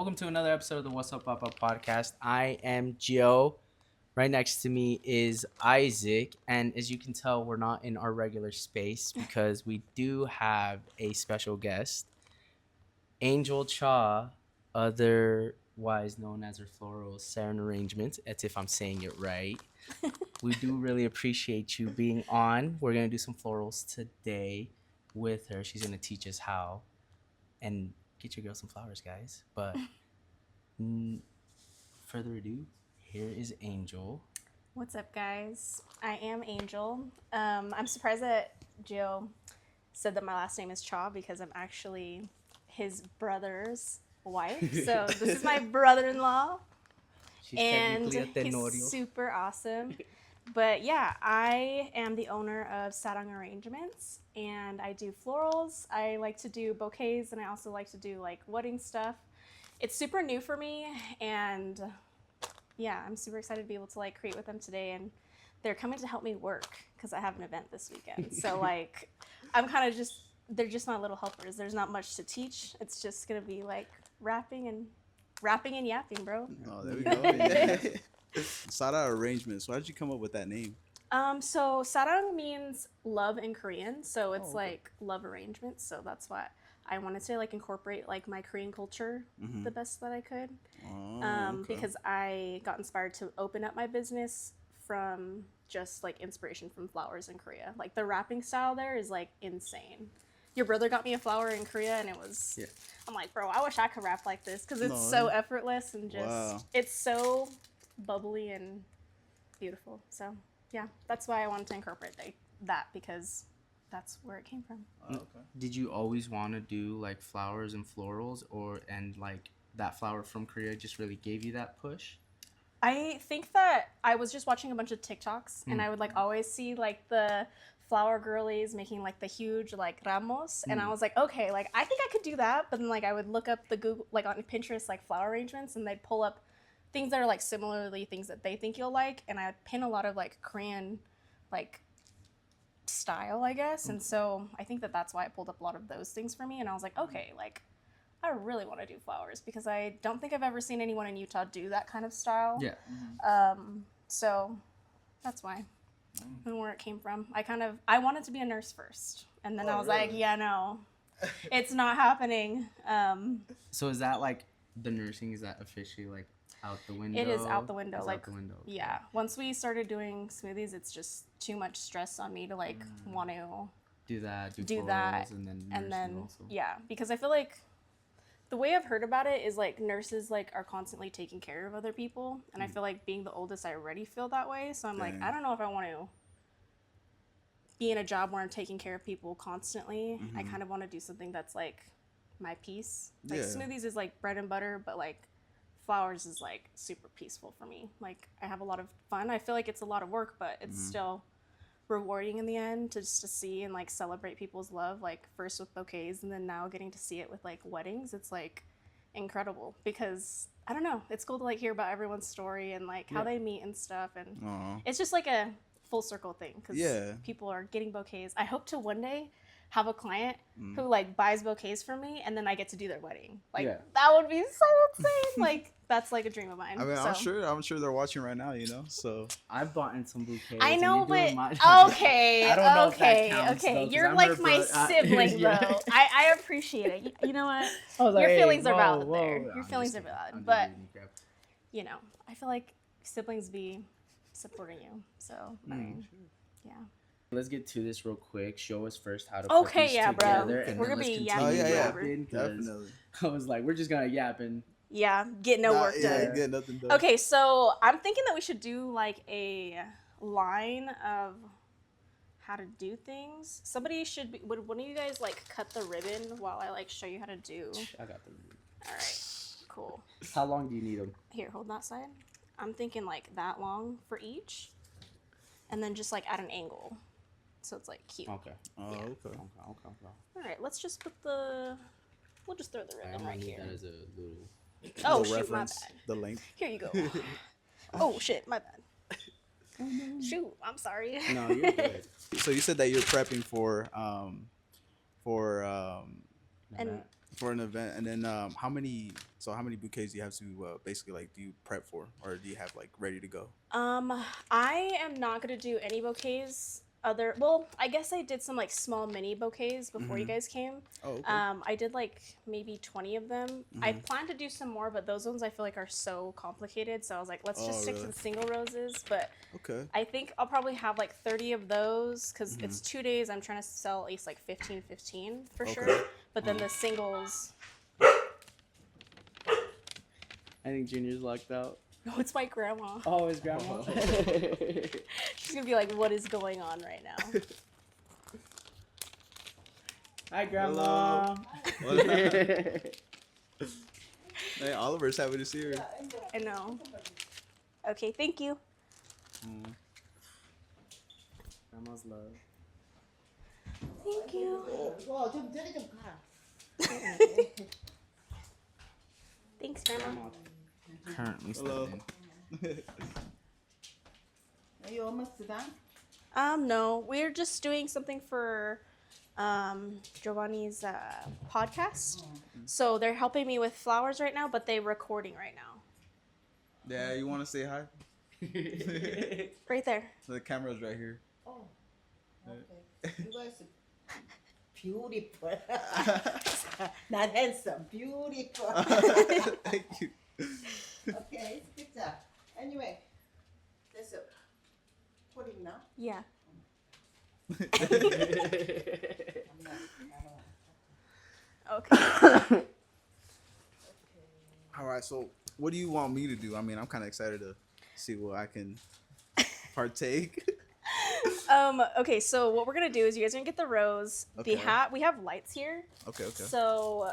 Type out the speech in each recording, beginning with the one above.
Welcome to another episode of the What's Up Papa podcast. I am Joe. Right next to me is Isaac. And as you can tell, we're not in our regular space because we do have a special guest, Angel Cha, otherwise known as her floral Saran Arrangements, as if I'm saying it right. We do really appreciate you being on. We're going to do some florals today with her. She's going to teach us how. And get your girl some flowers, guys. But further ado, here is Angel. What's up, guys? I am Angel. I'm surprised that Jill said that my last name is Cha because I'm actually his brother's wife. So this is my brother-in-law. She's And technically a Tenorio. he's super awesome. But yeah, I am the owner of Saran Arrangements, and I do florals. I like to do bouquets, and I also like to do like wedding stuff. It's super new for me, and yeah, I'm super excited to be able to like create with them today. And they're coming to help me work because I have an event this weekend. So like, I'm kind of they're just my little helpers. There's not much to teach. It's just gonna be like rapping and yapping, bro. Oh, there we go. Yeah. Saran Arrangements. Why did you come up with that name? So sarang means love in Korean, so it's okay. like love arrangements. So that's why I wanted to like incorporate like my Korean culture the best that I could. Oh, okay. Because I got inspired to open up my business from just like inspiration from flowers in Korea. Like the wrapping style there is like insane. Your brother got me a flower in Korea, and it was. Yeah. I'm like, bro, I wish I could wrap like this because it's so effortless and just it's so bubbly and beautiful. So yeah, that's why I wanted to incorporate that because that's where it came from. Okay. Did you always want to do like flowers and florals, and like that flower from Korea just really gave you that push? I think that I was just watching a bunch of TikToks and I would like always see like the flower girlies making like the huge like ramos, and I was like, okay, like I think I could do that. But then like I would look up the Google like on Pinterest like flower arrangements, and they'd pull up things that are like similarly things that they think you'll like, and I'd pin a lot of like Korean like style, I guess. And so I think that that's why I pulled up a lot of those things for me, and I was like, okay, like I really want to do flowers because I don't think I've ever seen anyone in Utah do that kind of style. Yeah. So that's why. And where it came from. I wanted to be a nurse first, and then I was like, yeah, no, it's not happening. So is that like the nursing? Is that officially like out the window? It is out the window. It's like out the window. Okay. Yeah. Once we started doing smoothies, it's just too much stress on me to like want to Do that. do florals, that, and then also. yeah, because I feel like the way I've heard about it is like nurses like are constantly taking care of other people, and I feel like being the oldest, I already feel that way. So I'm like, I don't know if I want to be in a job where I'm taking care of people constantly. I kind of want to do something that's like my peace. Like smoothies is like bread and butter, but like flowers is like super peaceful for me. Like I have a lot of fun. I feel like it's a lot of work, but it's still rewarding in the end to just to see and like celebrate people's love, like first with bouquets and then now getting to see it with like weddings. It's like incredible because I don't know, it's cool to like hear about everyone's story and like how they meet and stuff, and it's just like a full circle thing because people are getting bouquets. I hope to one day have a client who like buys bouquets from me and then I get to do their wedding. Like that would be so insane. Like that's like a dream of mine. I mean, so. I'm sure they're watching right now, you know. So I've bought in some bouquets. I know, but okay. I don't know if that okay. counts, though, You're I'm like my sibling, yeah. though. I appreciate it. You know what? I was like, Your hey, feelings are whoa, valid whoa. there. Your I'm feelings just are kidding. valid, I'm just but kidding, crap. you know, I feel like siblings be supporting you. So I mean, yeah. Let's get to this real quick. Show us first how to Okay, put these yeah, bro. together, and We're then gonna let's be continue yapping yapping, 'cause definitely. I was like, we're just gonna yap and Yeah, get no work done. Get nothing done. Okay, so I'm thinking that we should do like a line of how to do things. Somebody should be, would one of you guys like cut the ribbon while I like show you how to do? I got them. All right, cool. How long do you need them? Here, hold that side. I'm thinking like that long for each, and then just like at an angle, so it's like cute. Okay. Oh, Yeah. okay. All right, let's just put we'll just throw the ribbon right here. That is a little. Oh, The shoot, reference, my bad. the length. Here you go. Oh, shit, my bad. Shoot, I'm sorry. No, you're good. So you said that you're prepping for And for an event, and then how many bouquets do you have to basically like do you prep for, or do you have like ready to go? I am not gonna do any bouquets. Well, I guess I did some like small mini bouquets before you guys came. Oh, okay. I did like maybe 20 of them. I plan to do some more, but those ones I feel like are so complicated. So I was like, let's just stick to really? the single roses. But Okay. I think I'll probably have like 30 of those because it's 2 days. I'm trying to sell at least like 15 for Okay. sure. But then the singles, I think Junior's locked out. no, it's my grandma. Oh, his grandma. She's gonna be like, what is going on right now? Hi, Grandma. Hey, Oliver's happy to see her. I know. Okay, thank you. Grandma's love. Thank you. 좀 저리 좀 가. Thanks, Grandma. Currently Hello. studying. Are you almost done? No, we're just doing something for Giovanni's podcast. So they're helping me with flowers right now, but they're recording right now. Yeah, you want to say hi? Right there. The camera's right here. Oh, okay. You guys are beautiful. Not handsome, beautiful. Thank you. Okay, good job. Anyway, that's a pudding now. Yeah. I'm not, I don't. Okay. All right, so what do you want me to do? I mean, I'm kind of excited to see what I can partake. Okay, so what we're gonna do is you guys are gonna get the rose. Okay. We have lights here. Okay. So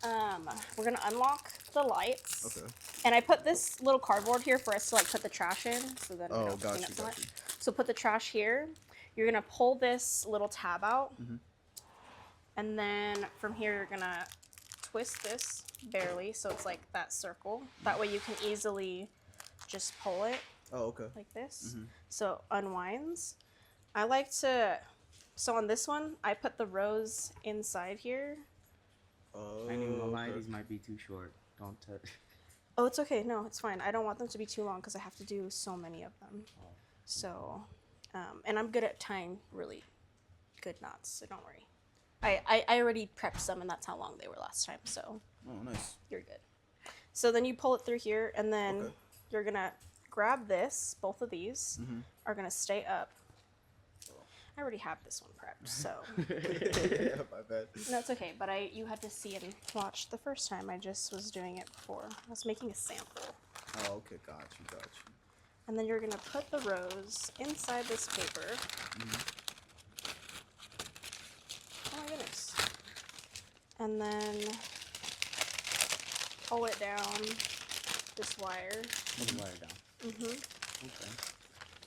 we're gonna unlock the lights. Okay. And I put this little cardboard here for us to like put the trash in, so that we Oh, don't clean got up you, so got much. you. So put the trash here. You're gonna pull this little tab out, and then from here you're gonna twist this barely, so it's like that circle. That way you can easily just pull it Oh, okay. like this, so it unwinds. I like to. So on this one, I put the rose inside here. Oh, I ain't even gonna lie, okay. these might be too short. Don't touch. Oh, it's okay. No, it's fine. I don't want them to be too long because I have to do so many of them. So, and I'm good at tying really good knots, so don't worry. I already prepped some, and that's how long they were last time, so Oh, nice. you're good. So then you pull it through here, and then Okay. you're gonna grab this. Both of these are gonna stay up. I already have this one prepped, so Yeah, my bad. no, it's okay. But you had to see and watch the first time. I just was doing it before. I was making a sample. Oh, okay. Got you. And then you're gonna put the rose inside this paper. Oh my goodness. And then pull it down this wire. Put the wire down. Okay.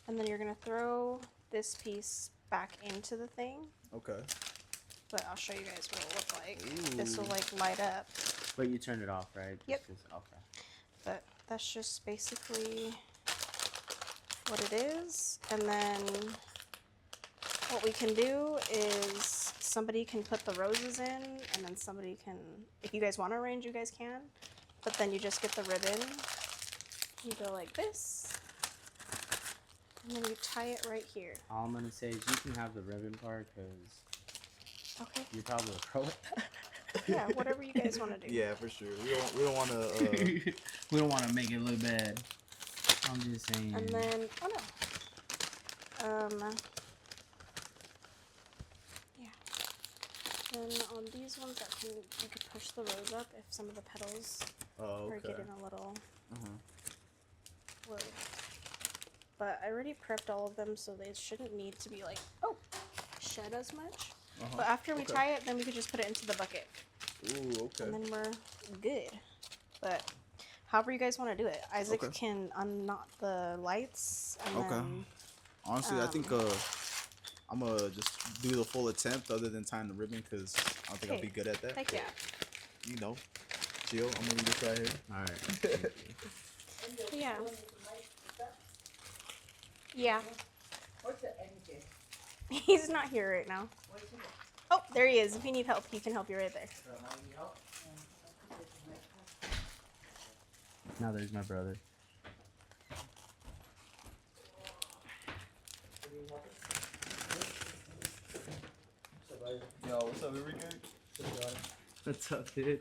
And then you're gonna throw this piece back into the thing. Okay. But I'll show you guys what it'll look like. Ooh. This will like light up. But you turned it off, right? Yep. Okay. But that's just basically what it is. And then what we can do is somebody can put the roses in, and then somebody can, if you guys want to arrange, you guys can. But then you just get the ribbon. You go like this. And then you tie it right here. All I'm gonna say is you can have the ribbon part because Okay. you're probably a pro at that. Yeah, whatever you guys want to do. Yeah, for sure. We don't want to. We don't want to make it look bad. I'm just saying. And then, oh no. Yeah. Then on these ones, you could push the rose up if some of the petals Oh, are okay. getting a little low. But I already prepped all of them, so they shouldn't need to be like, shed as much. But after we Okay. tie it, then we could just put it into the bucket. Ooh, okay. And then we're good. But however you guys want to do it. Isaac Okay. can unknot the lights. And Okay. then, Honestly, I think I'm gonna just do the full attempt, other than tying the ribbon, because I don't think I'll be good at that. heck yeah. You know, chill. I'm gonna leave this right here. All right. Yeah. Yeah. What's the energy? He's not here right now. What's it? Oh, there he is. If you need help, he can help you right there. Now there's my brother. Yo, what's up, Enrique? What's up, dude?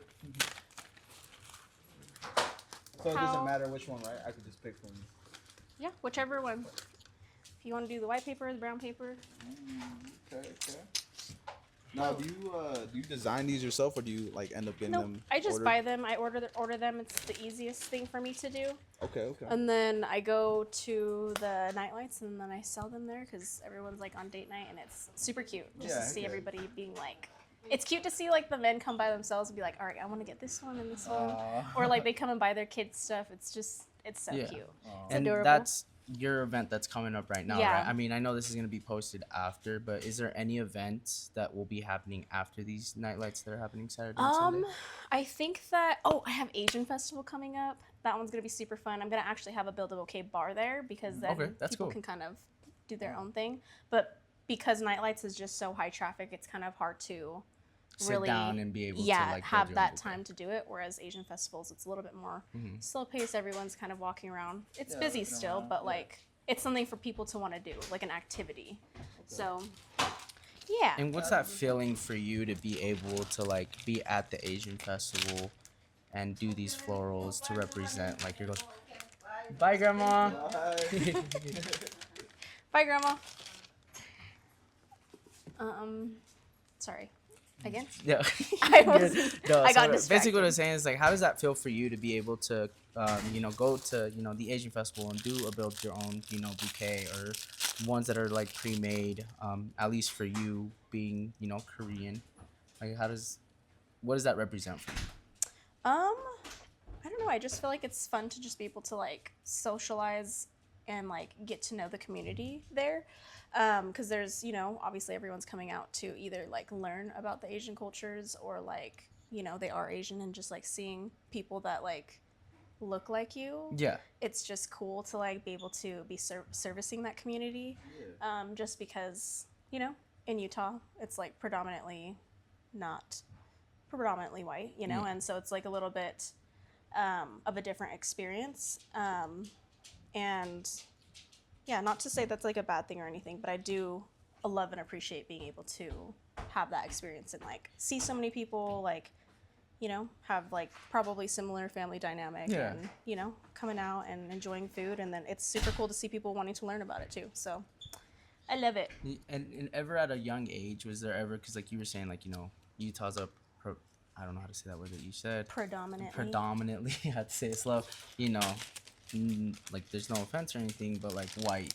So it How- doesn't matter which one, right? I could just pick from. Yeah, whichever one. If you want to do the white paper, the brown paper. Okay. Now, do you design these yourself, or do you like end up getting No, them? I just ordered? buy them. I order them. It's the easiest thing for me to do. Okay. And then I go to the nightlights and then I sell them there because everyone's like on date night and it's super cute just Yeah, to see okay. everybody being like. It's cute to see like the men come by themselves and be like, all right, I want to get this one and this one, or like they come and buy their kids stuff. It's so Yeah. cute. It's And adorable. that's your event that's coming up right now, Yeah. right? I mean, I know this is going to be posted after, but is there any events that will be happening after these nightlights that are happening Saturday and Sunday? I think that I have Asian Festival coming up. That one's gonna be super fun. I'm gonna actually have a Build a Bouquet bar there because then Okay, that's people cool. can kind of do their own thing. But because Nightlights is just so high traffic, it's kind of hard to Sit really down and be able to like have build your own that bouquet. time to do it. Whereas Asian festivals, it's a little bit more Mhm. slow paced. Everyone's kind of walking around. It's Yeah, busy looking still, around, but yeah. like it's something for people to want to do, like an activity. So yeah. And what's that feeling for you to be able to like be at the Asian festival and do these florals to represent like your goals? Bye, Grandma. Bye, Grandma. Sorry. Again? Yeah. I was- No, I got so basically what distracted. I'm saying is like, how does that feel for you to be able to, go to, the Asian festival and do a build your own, bouquet or ones that are like pre-made, at least for you being, Korean. Like, what does that represent for you? I don't know. I just feel like it's fun to just be able to like socialize and like get to know the community there. Because there's, obviously everyone's coming out to either like learn about the Asian cultures or like, they are Asian and just like seeing people that like look like you. Yeah. It's just cool to like be able to be servicing that community. Just because, in Utah, it's like not predominantly white, and so it's like a little bit of a different experience. And yeah, not to say that's like a bad thing or anything, but I do love and appreciate being able to have that experience and like see so many people like, have like probably similar family dynamic Yeah. and, coming out and enjoying food. And then it's super cool to see people wanting to learn about it too. So I love it. And ever at a young age, was there ever, because like you were saying, like, Utah's I don't know how to say that word that you said. Predominantly, I had to say it slow, like there's no offense or anything, but like white,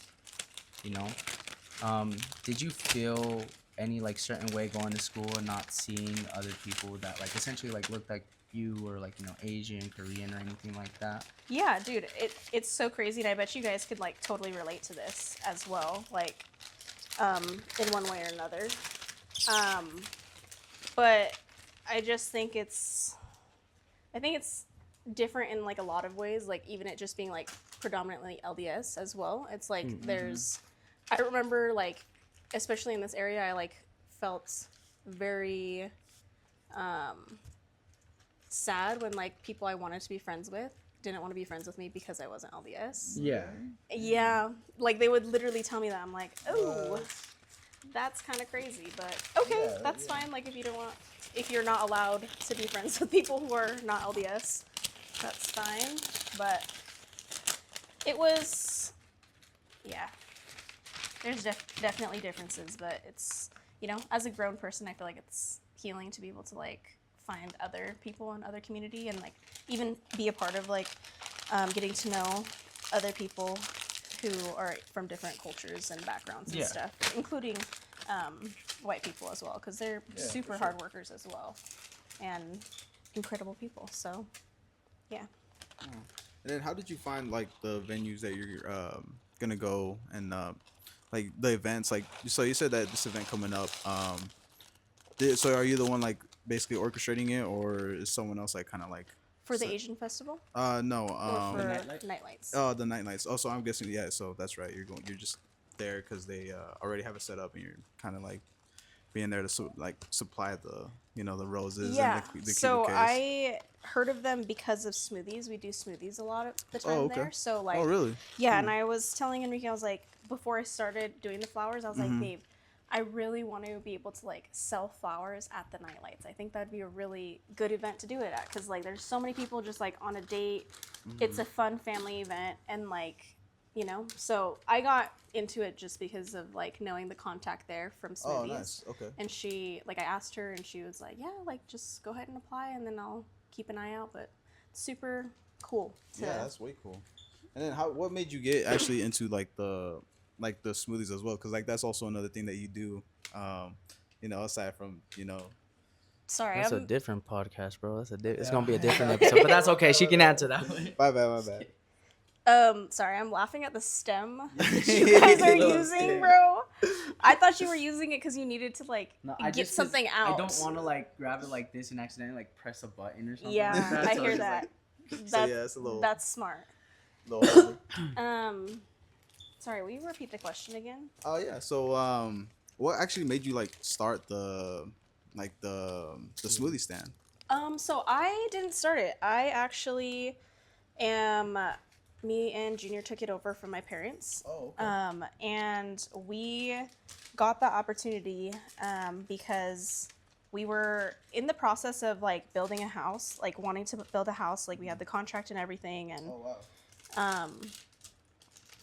did you feel any like certain way going to school and not seeing other people that like essentially like looked like you or like, Asian, Korean or anything like that? Yeah, dude, it's so crazy, and I bet you guys could like totally relate to this as well, like, in one way or another. But I just think it's different in like a lot of ways, like even it just being like predominantly LDS as well. It's like I remember like, especially in this area, I like felt very sad when like people I wanted to be friends with didn't want to be friends with me because I wasn't LDS. Yeah. Yeah, like they would literally tell me that. I'm like, oh, that's kind of crazy, but okay, that's fine. Like if you're not allowed to be friends with people who are not LDS, that's fine. But it was, yeah, there's definitely differences, but it's, as a grown person, I feel like it's healing to be able to like find other people in other community and like even be a part of like getting to know other people who are from different cultures and backgrounds and Yeah. stuff, including white people as well, because they're super hard workers as well and incredible people. So yeah. And then how did you find like the venues that you're gonna go and like the events? Like, so you said that this event coming up. So are you the one like basically orchestrating it, or is someone else like kind of like? For the Asian festival No. or for Nightlight? Nightlights? Oh, the night lights. Also, I'm guessing, yeah. So that's right. You're just there because they already have it set up, and you're kind of like being there to supply the the roses Yeah. and the So bouquets. I heard of them because of smoothies. We do smoothies a lot of the time Oh, okay. there. So like, Oh, really? yeah. Cool. And I was telling Enrique, I was like, before I started doing the flowers, I was like, babe, I really want to be able to like sell flowers at the night lights. I think that'd be a really good event to do it at, because like there's so many people just like on a date. It's a fun family event, and like, you know, so I got into it just because of like knowing the contact there from smoothies. Oh, nice. Okay. And she, like, I asked her, and she was like, yeah, like, just go ahead and apply, and then I'll keep an eye out. But super cool. Yeah, that's way cool. And then what made you get actually into like the smoothies as well? Because like that's also another thing that you do, aside from Sorry, That's a I'm different podcast, bro. It's gonna be a different episode, but that's okay. She can answer that one. My bad. sorry, I'm laughing at the stem that you guys are Little using, stem. bro. I thought you were using it because you needed to like No, get something out. I don't want to like grab it like this and accidentally like press a button or something. Yeah, like that. I So hear it's just, that. like, So yeah, it's a little. That's smart. little Sorry, will you repeat the question again? Oh yeah. So what actually made you like start the smoothie stand? So I didn't start it. I actually am. Me and Junior took it over from my parents. Oh, okay. And we got the opportunity because we were in the process of like building a house, like wanting to build a house. Like we had the contract and everything, and Oh wow.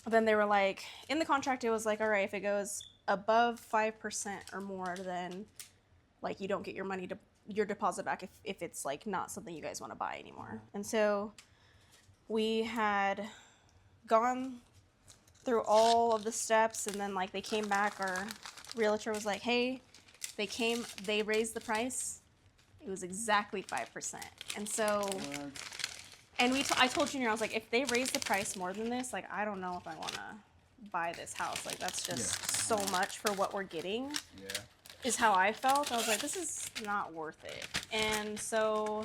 then they were like, in the contract, it was like, all right, if it goes above 5% or more, then like you don't get your deposit back if it's like not something you guys want to buy anymore. And so we had gone through all of the steps, and then like they came back, our realtor was like, hey, they raised the price. It was exactly 5%. And so, and I told Junior, I was like, if they raise the price more than this, like, I don't know if I want to buy this house. Like, that's just so much for what we're getting. Yeah. Is how I felt. I was like, this is not worth it. And so,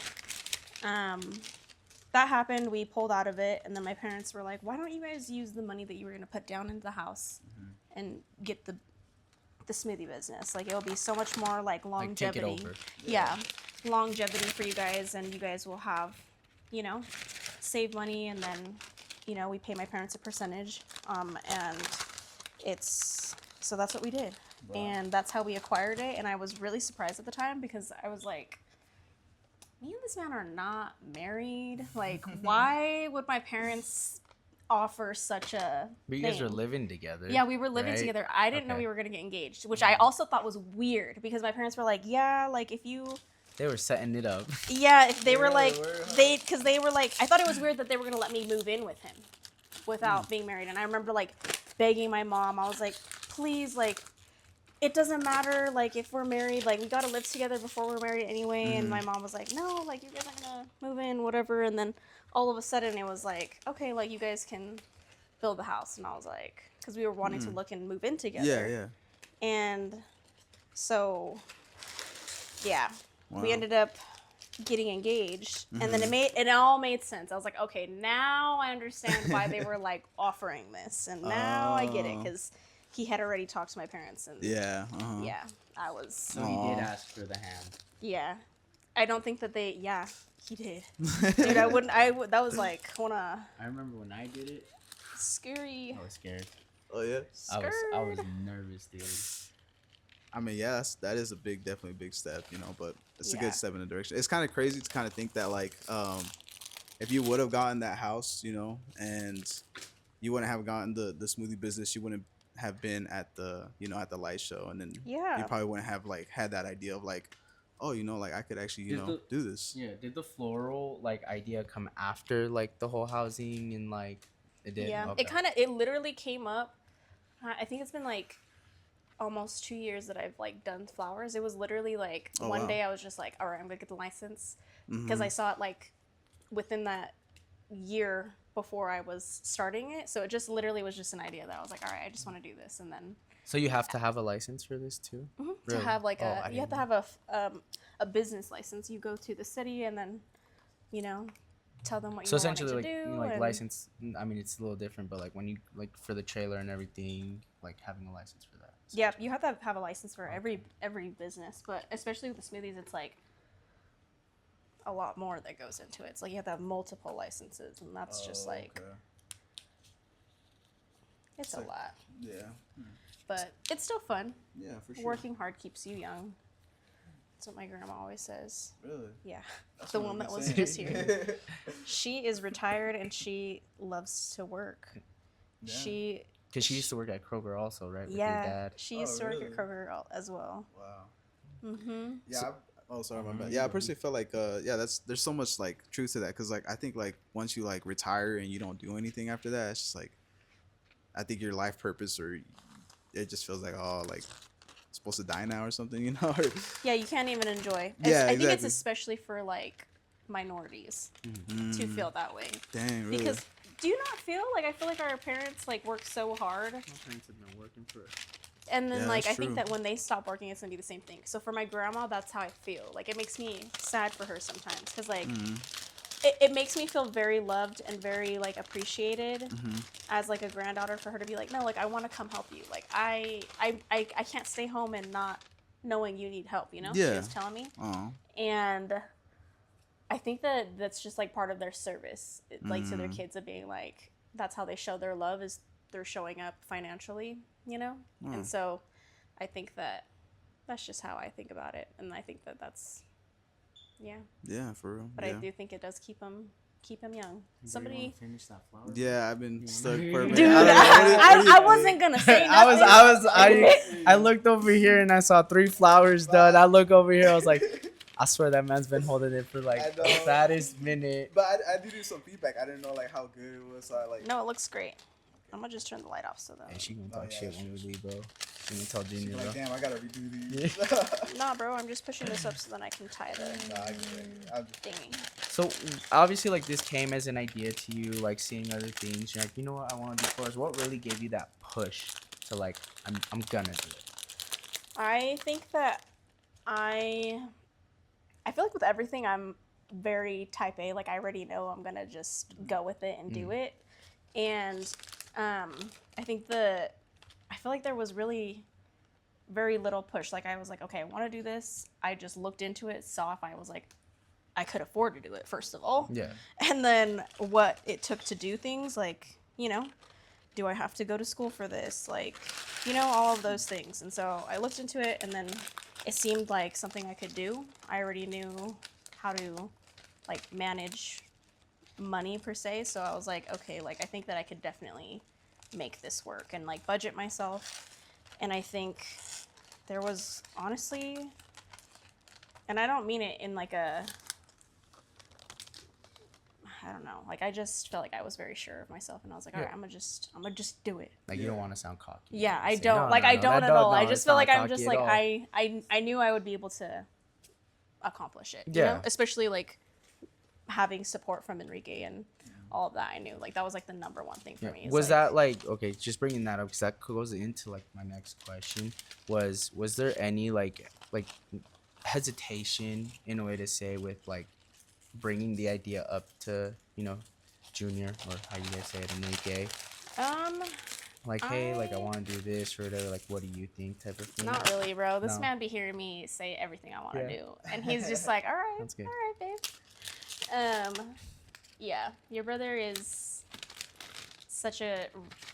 that happened. We pulled out of it, and then my parents were like, why don't you guys use the money that you were going to put down into the house and get the smoothie business? Like, it'll be so much more like longevity. Like, take it over. Yeah, longevity for you guys, and you guys will have, save money, and then, we pay my parents a percentage, and so that's what we did. Wow. And that's how we acquired it, and I was really surprised at the time because I was like, me and this man are not married. Like, why would my parents offer such a But you guys were living together. Yeah, we were living right? together. I didn't know Okay. we were going to get engaged, which I also thought was weird because my parents were like, yeah, like if you... They were setting it up. Yeah, if they were Yeah, like, word. because they were like, I thought it was weird that they were going to let me move in with him without being married. And I remember like begging my mom. I was like, please, like, it doesn't matter, like, if we're married, like, we gotta live together before we're married anyway. And my mom was like, no, like, you guys are gonna move in, whatever. And then all of a sudden it was like, okay, like, you guys can build the house. And I was like, because we were wanting to look and move in together. Yeah, yeah. And so, yeah, Wow. we ended up getting engaged. And then it all made sense. I was like, okay, now I understand why they were, like, offering this. And now I get it, because he had already talked to my parents, and Yeah. yeah, I was. So he did ask for the hand. Yeah, I don't think that they. Yeah, he did. Dude, I wouldn't. That was like wanna I remember when I did it, scary. I was scared. Oh yeah. I was nervous, dude. I mean, yeah, that is definitely a big step, but it's a Yeah. good step in the direction. It's kind of crazy to kind of think that like, if you would have gotten that house, and you wouldn't have gotten the smoothie business, you wouldn't have been at the at the light show, and then Yeah. you probably wouldn't have like had that idea of like, oh, like I could actually do this. Yeah, did the floral like idea come after like the whole housing and like it did? Yeah, Okay. it literally came up. I think it's been like almost 2 years that I've like done flowers. It was literally like Oh, one wow. day I was just like, all right, I'm gonna get the license, because I saw it like within that year before I was starting it. So it just literally was just an idea that I was like, all right, I just want to do this. And then So you have to have a license for this too? to Really? have like Oh, I you have didn't to have a business license. You go to the city and then, tell them what you So want it essentially, to like do. like and- license. I mean, it's a little different, but like when you like for the trailer and everything, like having a license for that. Yep, you have to have a license for every business, but especially with the smoothies, it's like a lot more that goes into it. It's like you have to have multiple licenses, and that's just like it's a like- lot. Yeah. But it's still fun. Yeah, for sure. Working hard keeps you young. That's what my grandma always says. Really? Yeah, That's the what one I've that been was saying. just here. She is retired and she loves to work. Yeah. She Because she used to work at Kroger also, right? With yeah, your dad. she used Oh, to work really? at Kroger as well. Wow. Mm-hmm. Yeah. Oh, sorry, my bad. Yeah, I personally felt like, there's so much like truth to that, because like I think like once you like retire and you don't do anything after that, it's just like, I think your life purpose, or it just feels like, oh, like supposed to die now or something, you know? Yeah, you can't even enjoy. Yeah, I think it's exactly. especially for like minorities Mm. to feel that way. Dang, really? Because do you not feel like I feel like our parents like work so hard, My parents have been working for and then Yeah, like I that's think true. that when they stop working, it's gonna be the same thing. So for my grandma, that's how I feel. Like it makes me sad for her sometimes because like it makes me feel very loved and very like appreciated as like a granddaughter for her to be like, no, like I want to come help you. Like I can't stay home and not knowing you need help. You know, she Yeah. was telling me, Oh. and I think that that's just like part of their service, like to their kids, of being like that's how they show their love is they're showing up financially, you know. And so I think that that's just how I think about it, and I think that that's Yeah, for real. but yeah. I do think it does keep them young. You Somebody. finish that flower? Yeah, I've been stuck for a minute. Dude, I don't know, what do you I think? wasn't gonna say nothing. I looked over here and I saw 3 flowers done. I look over here, I was like, I swear that man's been holding it for like I the know. fattest minute. But I did do some feedback. I didn't know like how good it was. So I like. No, it looks great. I'm gonna just turn the light off so that. And she gonna Oh, talk yeah, shit when we leave, bro. She gonna tell She's Junior, bro. like, damn, I gotta redo these. Nah, bro, I'm just pushing this up so then I can tie the Nah, I get it. I'm just- thingy. So obviously, like this came as an idea to you, like seeing other things. You're like, you know what, I want to do flowers. What really gave you that push to like, I'm gonna do it? I think that I feel like with everything I'm very type A. Like I already know I'm gonna just go with it and do it. And I think I feel like there was really very little push. Like I was like, okay, I want to do this. I just looked into it, saw if I was like, I could afford to do it, first of all. Yeah. And then what it took to do things, like, you know, do I have to go to school for this? Like, you know, all of those things. And so I looked into it, and then it seemed like something I could do. I already knew how to, like, manage money, per se. So I was like, okay, like, I think that I could definitely make this work and, like, budget myself. And I think there was, honestly, and I don't mean it in, like, I don't know. Like I just felt like I was very sure of myself, and I was like, all right, I'm gonna just do it. Like you don't want to sound cocky. Yeah, I Say, don't. no, like no, I no, don't that at don't- all. no, I it's just feel not like I'm cocky just at like all. I knew I would be able to accomplish it. You Yeah. know? Especially like having support from Enrique and all of that. I knew like that was like the number one thing for Yeah. me. is, Was like, that like okay? Just bringing that up because that goes into like my next question. Was there any like hesitation in a way to say with like bringing the idea up to Junior, or how you guys say it, Enrique? Like, hey, like I I- want to do this or whatever. Like, what do you think? Type of thing. Not really, bro. This No. man be hearing me say everything I want to Yeah. do, and he's just like, all right, That's good. all right, babe. Yeah, your brother is such a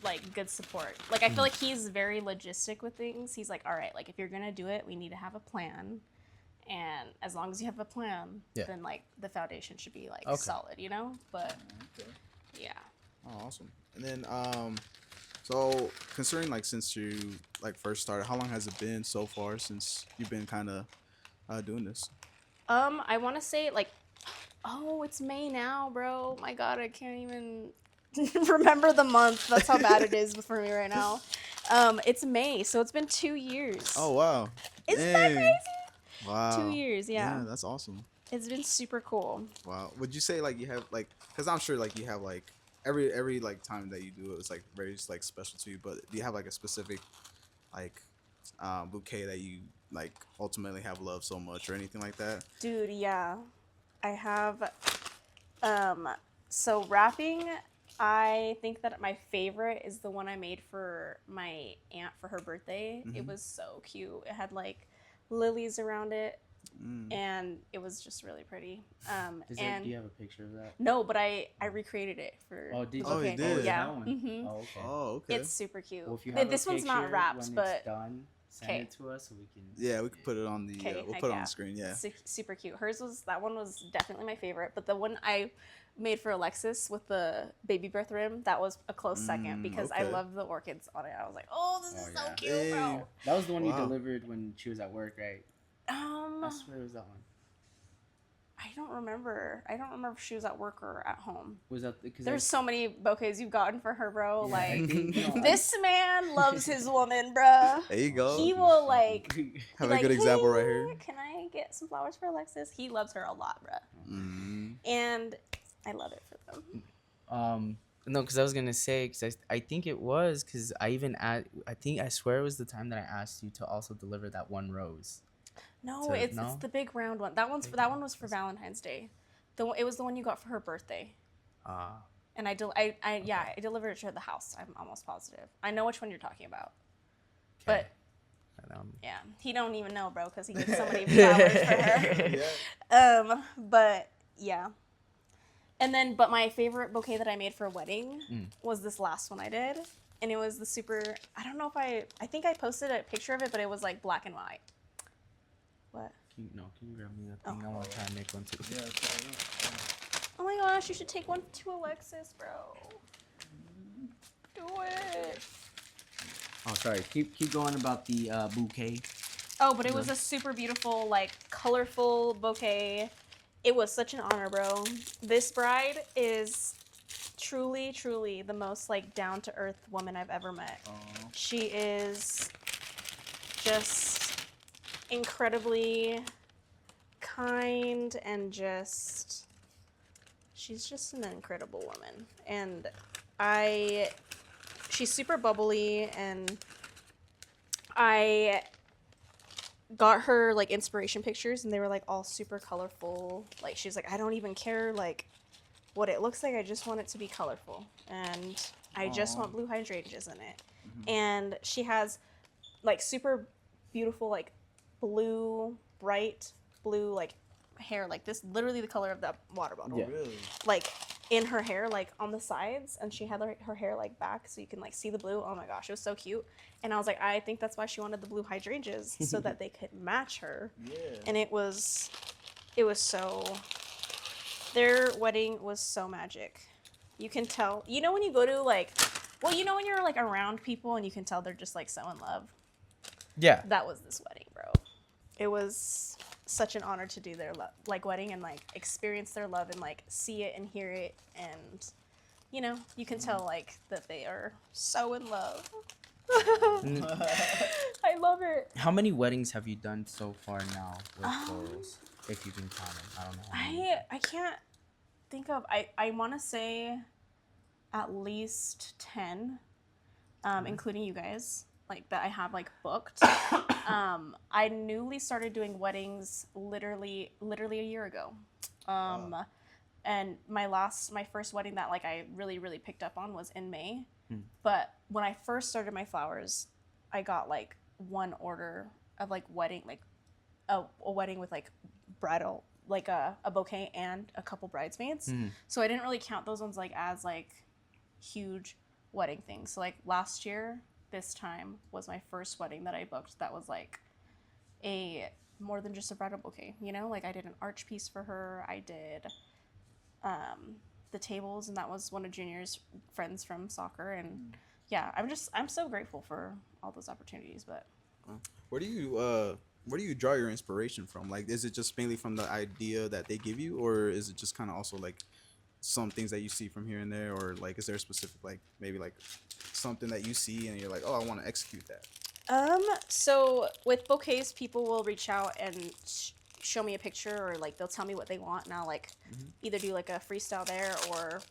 like good support. Like I feel like he's very logistic with things. He's like, all right, like if you're gonna do it, we need to have a plan, and as long as you have a plan, Yeah. then like the foundation should be like Okay. solid, you know. But Okay. yeah, Oh, awesome. And then, so considering like since you like first started, how long has it been so far since you've been kind of doing this? I want to say like, oh, it's May now, bro. My God, I can't even remember the month. That's how bad it is for me right now. It's May, so it's been 2 years. Oh wow. Isn't that Dang. crazy? Wow. 2 years, yeah. That's awesome. It's been super cool. Wow. Would you say like you have like, because I'm sure like you have like every like time that you do it, it's like very like special to you. But do you have like a specific like bouquet that you like ultimately have loved so much or anything like that? Dude, yeah. I have so wrapping, I think that my favorite is the one I made for my aunt for her birthday. It was so cute. It had like lilies around it, and it was just really pretty. Do you have a picture of that? No, but I recreated it for. Oh, did you? the Oh, you bouquet. did? Yeah. That one? hmm Oh, okay. Oh, okay. It's super cute. Well, if you have This a one's not picture wrapped, when but it's done, send Okay. it to us so we can. Yeah, we could put it on the. Okay, We'll heck put it on yeah. the screen. Yeah. Super cute. That one was definitely my favorite. But the one I made for Alexis with the baby birth rim, that was a close second because I okay. love the orchids on it. I was like, oh, this is so yeah. cute, Hey. bro. That was the one you Wow. delivered when she was at work, right? I swear it was that one. I don't remember. I don't remember if she was at work or at home. Was that because There's so many bouquets you've gotten for her, bro. Yeah, I like think, this man loves his woman, bruh. There you go. He will like Have be a good like, example "Hey, right here. Can I get some flowers for Alexis?" He loves her a lot, bruh. Mm. And I love it for them. No, because I was gonna say, because I think it was, because I swear it was the time that I asked you to also deliver that one rose. No, It's it's the big round one. That one was for Valentine's Day. It was the one you got for her birthday. And I delivered it to her at the house. I'm almost positive. I know which one you're talking about. Okay. But yeah, he don't even know, bro, because he gets so many flowers for her. But yeah. And then, but my favorite bouquet that I made for a wedding was this last one I did. And it was the super, I don't know if I think I posted a picture of it, but it was like black and white. What? Can you grab me that thing? I want to try and make one too. Oh my gosh, you should take one to Alexis, bro. Do it. Oh, sorry. Keep going about the bouquet. Oh, but it was a super beautiful, like, colorful bouquet. It was such an honor, bro. This bride is truly, truly the most, like, down-to-earth woman I've ever met. She is just incredibly kind and just... She's just an incredible woman. And she's super bubbly, and I got her like inspiration pictures, and they were like all super colorful. Like she's like, I don't even care like what it looks like, I just want it to be colorful, and I just want blue hydrangeas in it. And she has like super beautiful like blue, bright blue like hair, like this, literally the color of that water bottle. Yeah. Really? Like in her hair, like on the sides, and she had her hair like back so you can like see the blue. Oh my gosh, it was so cute. And I was like, I think that's why she wanted the blue hydrangeas, so that they could match her. Yeah. And it was so, their wedding was so magic. You can tell, you know, when you go to like, well, you know, when you're like around people and you can tell they're just like so in love. Yeah. That was this wedding, bro. It was such an honor to do their like wedding and like experience their love and like see it and hear it, and you know, you can tell like that they are so in love. I love it. How many weddings have you done so far now with florals? If you can count them, I don't know. How many. I can't think of. I want to say at least 10, including you guys, like that I have like booked. I newly started doing weddings literally a year ago. And my first wedding that like I really picked up on was in May. But when I first started my flowers, I got like one order of like wedding, like a wedding with like bridal, like a bouquet and a couple bridesmaids. So I didn't really count those ones like as like huge wedding things. So like last year, this time was my first wedding that I booked that was like a more than just a bridal bouquet, you know? Like I did an arch piece for her. I did the tables, and that was one of Junior's friends from soccer. And yeah, I'm so grateful for all those opportunities. But Where do you draw your inspiration from? Like, is it just mainly from the idea that they give you, or is it just kind of also like some things that you see from here and there, or like is there a specific like maybe like something that you see and you're like, oh, I want to execute that? So with bouquets, people will reach out and show me a picture, or like they'll tell me what they want, and I'll like either do like a freestyle there or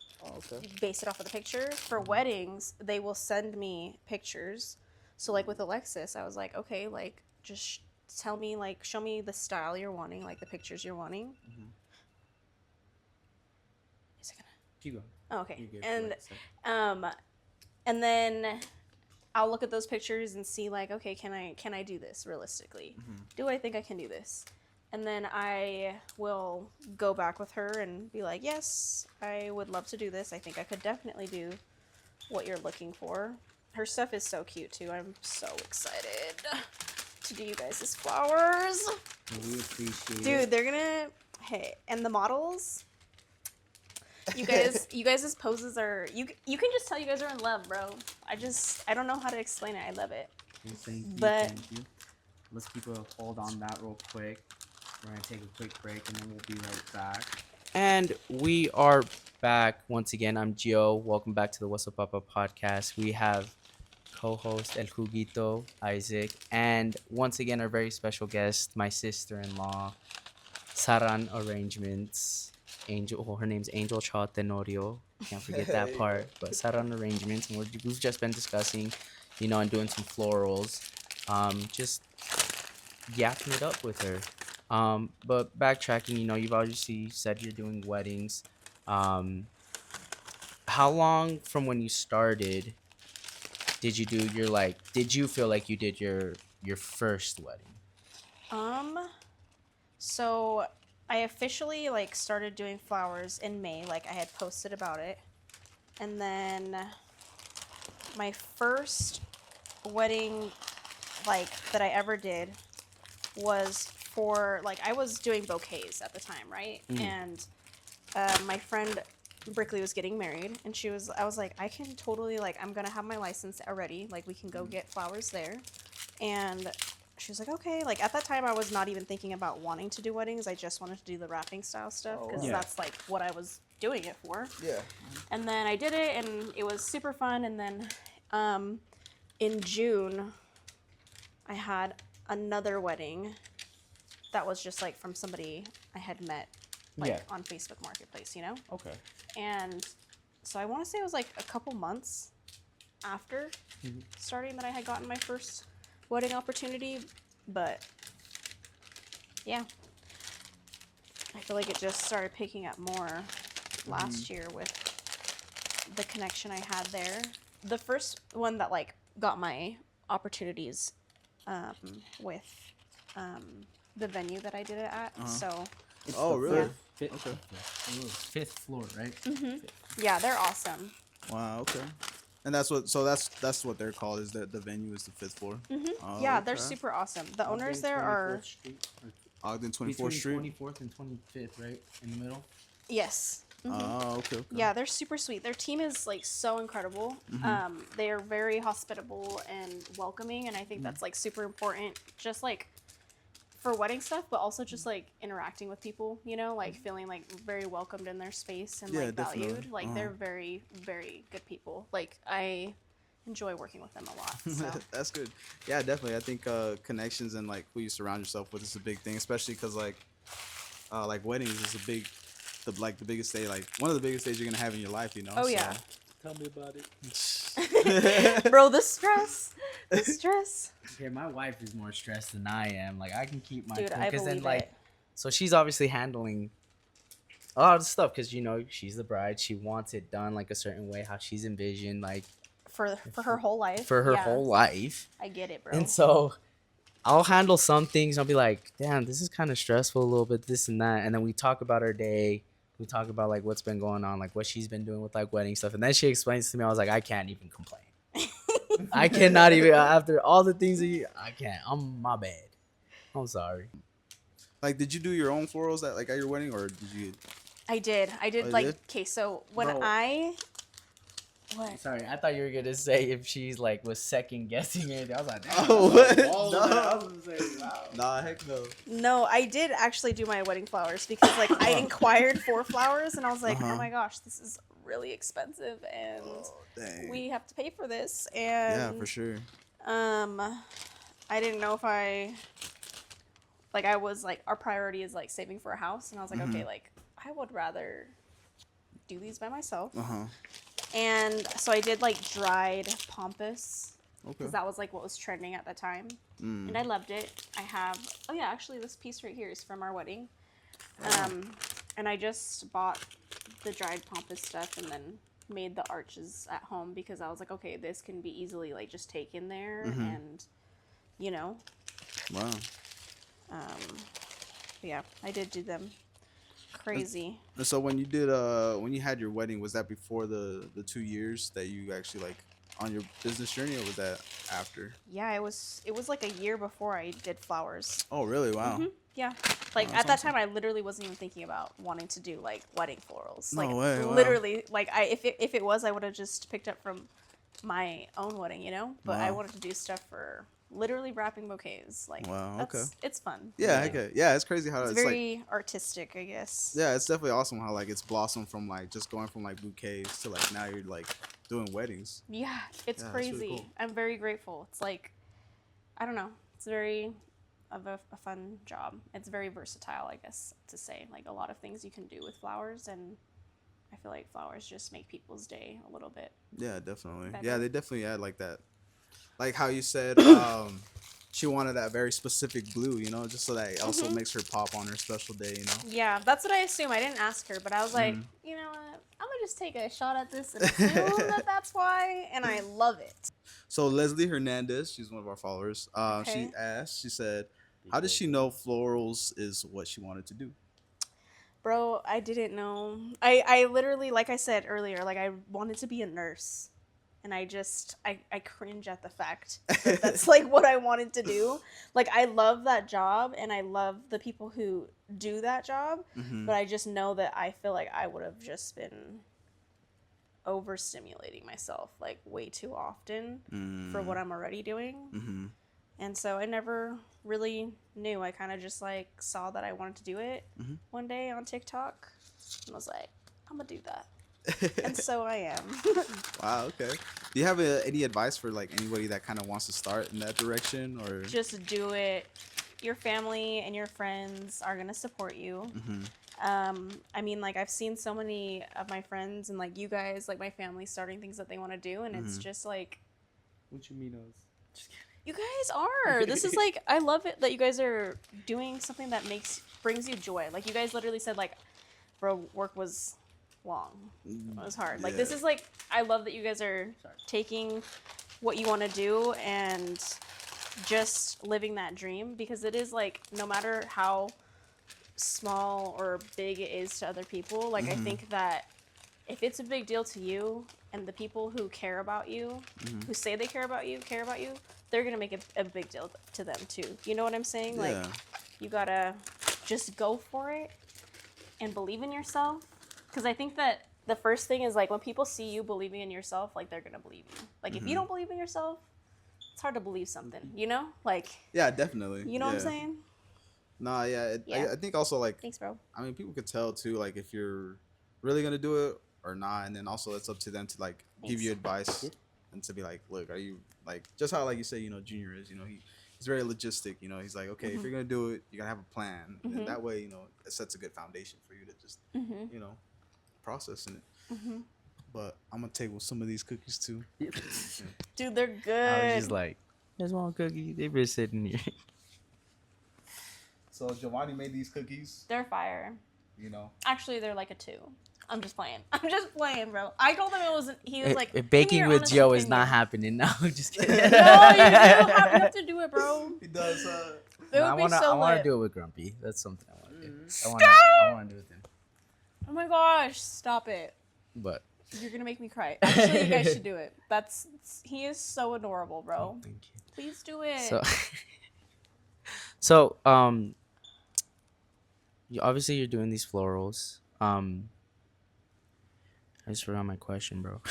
base it off of the picture. For weddings, they will send me pictures. So like with Alexis, I was like, okay, like just tell me, like show me the style you're wanting, like the pictures you're wanting. Is it gonna? Keep going. Okay. You're good for And like a second. and then I'll look at those pictures and see like, okay, can I do this realistically? Do I think I can do this? And then I will go back with her and be like, yes, I would love to do this. I think I could definitely do what you're looking for. Her stuff is so cute too. I'm so excited to do you guys' flowers. We appreciate it. Dude, they're gonna hey, and the models, you guys' poses are you can just tell you guys are in love, bro. I don't know how to explain it. I love it. Well, thank you, But- thank you. Let's keep a hold on that real quick. We're gonna take a quick break and then we'll be right back. And we are back once again. I'm Gio. Welcome back to the What's Up Papa podcast. We have co-host El Juguito, Isaac, and once again our very special guest, my sister-in-law, Saran Arrangements. Her name's Angel Cha Tenorio. Can't forget that part. But Saran Arrangements, and we've just been discussing, and doing some florals. Just yapping it up with her. But backtracking, you've obviously said you're doing weddings. How long from when you started did you do did you feel like you did your first wedding? So I officially started doing flowers in May, like I had posted about it. And then my first wedding that I ever did was for I was doing bouquets at the time, right? And my friend Brickley was getting married, and I was like, I can totally I'm gonna have my license already, we can go get flowers there. And she was like, okay. At that time I was not even thinking about wanting to do weddings. I just wanted to do the wrapping style stuff because Yeah. that's what I was doing it for. Yeah. And then I did it, and it was super fun. And then in June I had another wedding that was just from somebody I had met on Facebook Marketplace, Okay. And so I want to say it was a couple months after starting that I had gotten my first wedding opportunity. But yeah, I feel like it just started picking up more last year with the connection I had there. The first one that got my opportunities with the venue that I did it at. So It's Oh, the really? Fifth, Okay. fifth floor, right? yeah, they're awesome. Wow. Okay. And that's what they're called. Is that the venue is the 5th floor? Oh, Yeah, they're okay. super awesome. The owners there are Ogden 24th between Street. 24th and 25th, right? In the middle. yes. Oh, okay. Yeah, they're super sweet. Their team is so incredible. They are very hospitable and welcoming, and I think that's super important. Just for wedding stuff, but also just interacting with people. Feeling very welcomed in their space and Yeah, valued. definitely. They're very, very good people. I enjoy working with them a lot. So. That's good. Yeah, definitely. I think connections and who you surround yourself with is a big thing, especially because weddings is the biggest day, one of the biggest days you're gonna have in your life. Oh so. yeah. Tell me about it. Bro, the stress. The stress. Okay, my wife is more stressed than I am. I can keep my Dude, cool, I 'cause believe then it. so she's obviously handling a lot of stuff because she's the bride. She wants it done a certain way, how she's envisioned, For her whole life. for her Yeah, whole life. I get it, bro. And so I'll handle some things. I'll be like, damn, this is kind of stressful a little bit, this and that. And then we talk about her day. We talk about what's been going on, what she's been doing with wedding stuff. And then she explains to me, I was like, I can't even complain. I cannot even, after all the things that I can't. My bad. I'm sorry. Did you do your own florals at your wedding, or did you? I did. Oh, you did? Okay, so when Bro. what? Sorry, I thought you were gonna say if she's was second guessing it. I was like, damn, Oh, that's what? balls of that. I was gonna say, wow. Nah, heck no. No, I did actually do my wedding flowers because I inquired for flowers and I was like, Uh-huh. oh my gosh, this is really expensive and Oh, dang. we have to pay for this. And Yeah, for sure. I didn't know if I was our priority is saving for a house, and I was like, okay, I would rather do these by myself. Uh-huh. And so I did dried pampas Okay. because that was what was trending at the time. Mm. And I loved it. I have, actually this piece right here is from our wedding. And I just bought the dried pampas stuff and then made the arches at home because I was like, okay, this can be easily like just taken there and you know. Wow. Yeah, I did do them. Crazy. And so when you had your wedding, was that before the 2 years that you actually like on your business journey, or was that after? Yeah, it was like a year before I did flowers. Oh, really? Wow. Yeah. Like Wow, at that time I literally wasn't even thinking about wanting to do like wedding florals. No Like way, wow. literally like if it was I would have just picked up from my own wedding, you know? But I Wow. wanted to do stuff for literally wrapping bouquets. Like Wow, that's okay. it's fun. Yeah, Like, okay. Yeah, it's crazy how It's it's like. very artistic, I guess. Yeah, it's definitely awesome how like it's blossomed from like just going from like bouquets to like now you're like doing weddings. Yeah, it's Yeah, that's crazy. really cool. I'm very grateful. It's like, I don't know. It's very of a fun job. It's very versatile, I guess, to say. Like a lot of things you can do with flowers, and I feel like flowers just make people's day a little bit. Yeah, definitely. Better. Yeah, they definitely add like that. Like how you said, she wanted that very specific blue, you know, just so that it also makes her pop on her special day, you know. Yeah, that's what I assume. I didn't ask her, but I was like, you know what? I'm gonna just take a shot at this and assume that that's why, and I love it. So Leslie Hernandez, she's one of our followers. Okay. She asked, she said, how did she know florals is what she wanted to do? Bro, I didn't know. I literally, like I said earlier, like I wanted to be a nurse. And I cringe at the fact that that's like what I wanted to do. Like I love that job and I love the people who do that job. But I just know that I feel like I would have just been overstimulating myself like way too often for what I'm already doing. And so I never really knew. I kind of just like saw that I wanted to do it one day on TikTok and was like, I'm gonna do that. And so I am. Wow, okay. Do you have any advice for like anybody that kind of wants to start in that direction, or Just do it. Your family and your friends are gonna support you. I mean, like I've seen so many of my friends and like you guys, like my family, starting things that they want to do, and it's just like, What you mean us? Just kidding. you guys are. This is like, I love it that you guys are doing something that brings you joy. Like you guys literally said, like, bro, work was long. It was hard. Like this Yeah. is like, I love that you guys are taking what you want to do and just living that dream, because it is like, no matter how small or big it is to other people, like I think that if it's a big deal to you and the people who care about you, who say they care about you, they're gonna make a big deal to them too. You know what I'm saying? Like Yeah. you gotta just go for it and believe in yourself. Because I think that the first thing is like when people see you believing in yourself, like they're gonna believe you. Like if you don't believe in yourself, it's hard to believe something, you know? Like, Yeah, definitely. you know what I'm saying? Nah, yeah. Yeah. I think also like, Thanks, bro. I mean, people could tell too, like if you're really gonna do it or not, and then also it's up to them to like give you advice and to be like, look, are you like just how like you say, you know, Junior is, you know, he's very logistic, you know, he's like, okay, if you're gonna do it, you gotta have a plan, and that way, you know, it sets a good foundation for you to just, you know, processing it. But I'm gonna take some of these cookies too. Dude, they're good. I was just like, there's one cookie. They've been sitting here. So Giovanni made these cookies, They're fire. you know. Actually, they're like a 2. I'm just playing, bro. I told him it wasn't. He was like, If "Give me baking your with honest Joe is not opinion." happening now. Just kidding. No, you have to do it, bro. He does. It I would be wanna, so I wanna lit. do it with Grumpy. That's something I wanna do. Stop! I wanna do it with him. Oh my gosh, stop it. But You're gonna make me cry. Actually, you guys should do it. He is so adorable, bro. thank you. Please do it. So, obviously you're doing these florals. I just forgot my question, bro.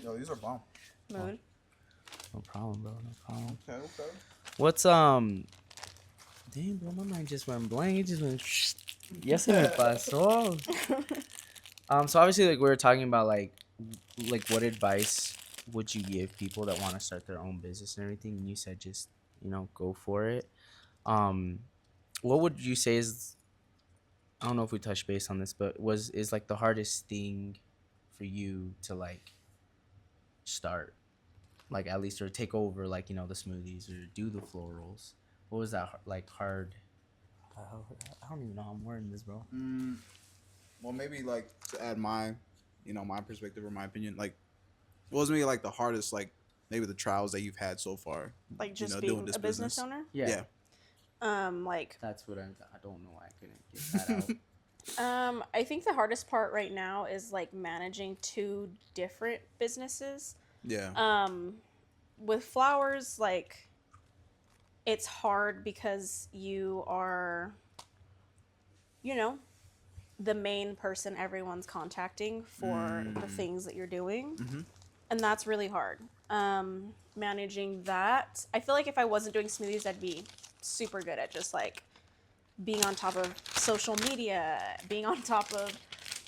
Yo, these are bomb. Mood. No problem, bro. No problem. Okay. What's Damn, bro, my mind just went blank. It just went. Ya se me pasó. So obviously, like we were talking about, like what advice would you give people that want to start their own business and everything? And you said just go for it. What would you say is, I don't know if we touched base on this, but is like the hardest thing for you to like start, like at least, or take over, like the smoothies or do the florals? What was that like hard? I don't even know how I'm wording this, bro. Well, maybe like to add my, my perspective or my opinion. Like, what was maybe like the hardest, like maybe the trials that you've had so far? Like just Doing being this a business owner. Yeah. Like That's what I don't know why I couldn't get that out. I think the hardest part right now is like managing two different businesses. Yeah. With flowers, like it's hard because you are, you know, the main person everyone's contacting for the things that you're doing. Mm-hmm. And that's really hard. Managing that, I feel like if I wasn't doing smoothies, I'd be super good at just like being on top of social media, being on top of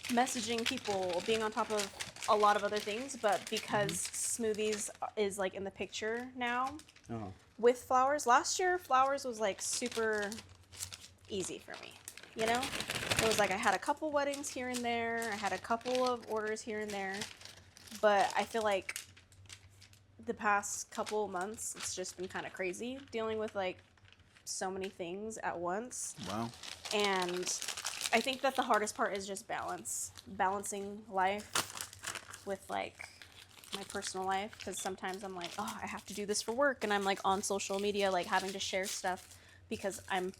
messaging people, being on top of a lot of other things. But because smoothies is like in the picture now Oh. with flowers, last year flowers was like super easy for me. You know, it was like I had a couple weddings here and there, I had a couple of orders here and there, but I feel like the past couple months it's just been kind of crazy dealing with like so many things at once. Wow. And I think that the hardest part is just balancing life with like my personal life, because sometimes I'm like, oh, I have to do this for work, and I'm like on social media like having to share stuff because I'm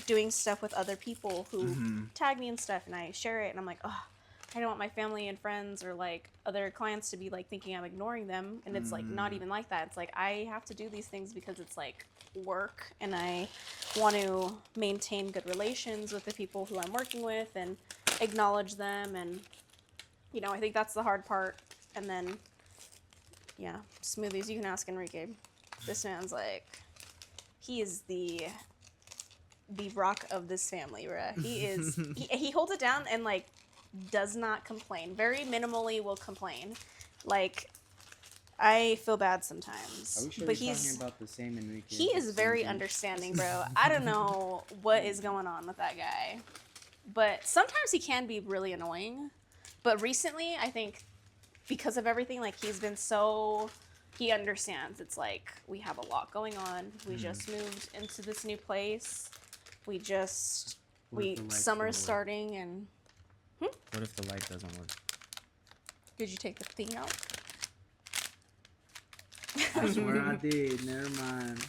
doing stuff with other people who tag me and stuff, and I share it, and I'm like, oh, I don't want my family and friends or like other clients to be like thinking I'm ignoring them, and it's like not even like that. It's like I have to do these things because it's like work, and I want to maintain good relations with the people who I'm working with and acknowledge them, and I think that's the hard part. And then smoothies, you can ask Enrique. This man's like, he is the rock of this family, bruh. He is he holds it down and like does not complain. Very minimally will complain. Like, I feel bad sometimes. Are we sure but we're he's talking about the same Enrique? he is very understanding, bro. I don't know what is going on with that guy. But sometimes he can be really annoying. But recently, I think because of everything, like he understands. It's like we have a lot going on. We just moved into this new place. What if the lights Summer's don't work? starting, and What if the light doesn't work? did you take the thing out? I swear I did. Never mind.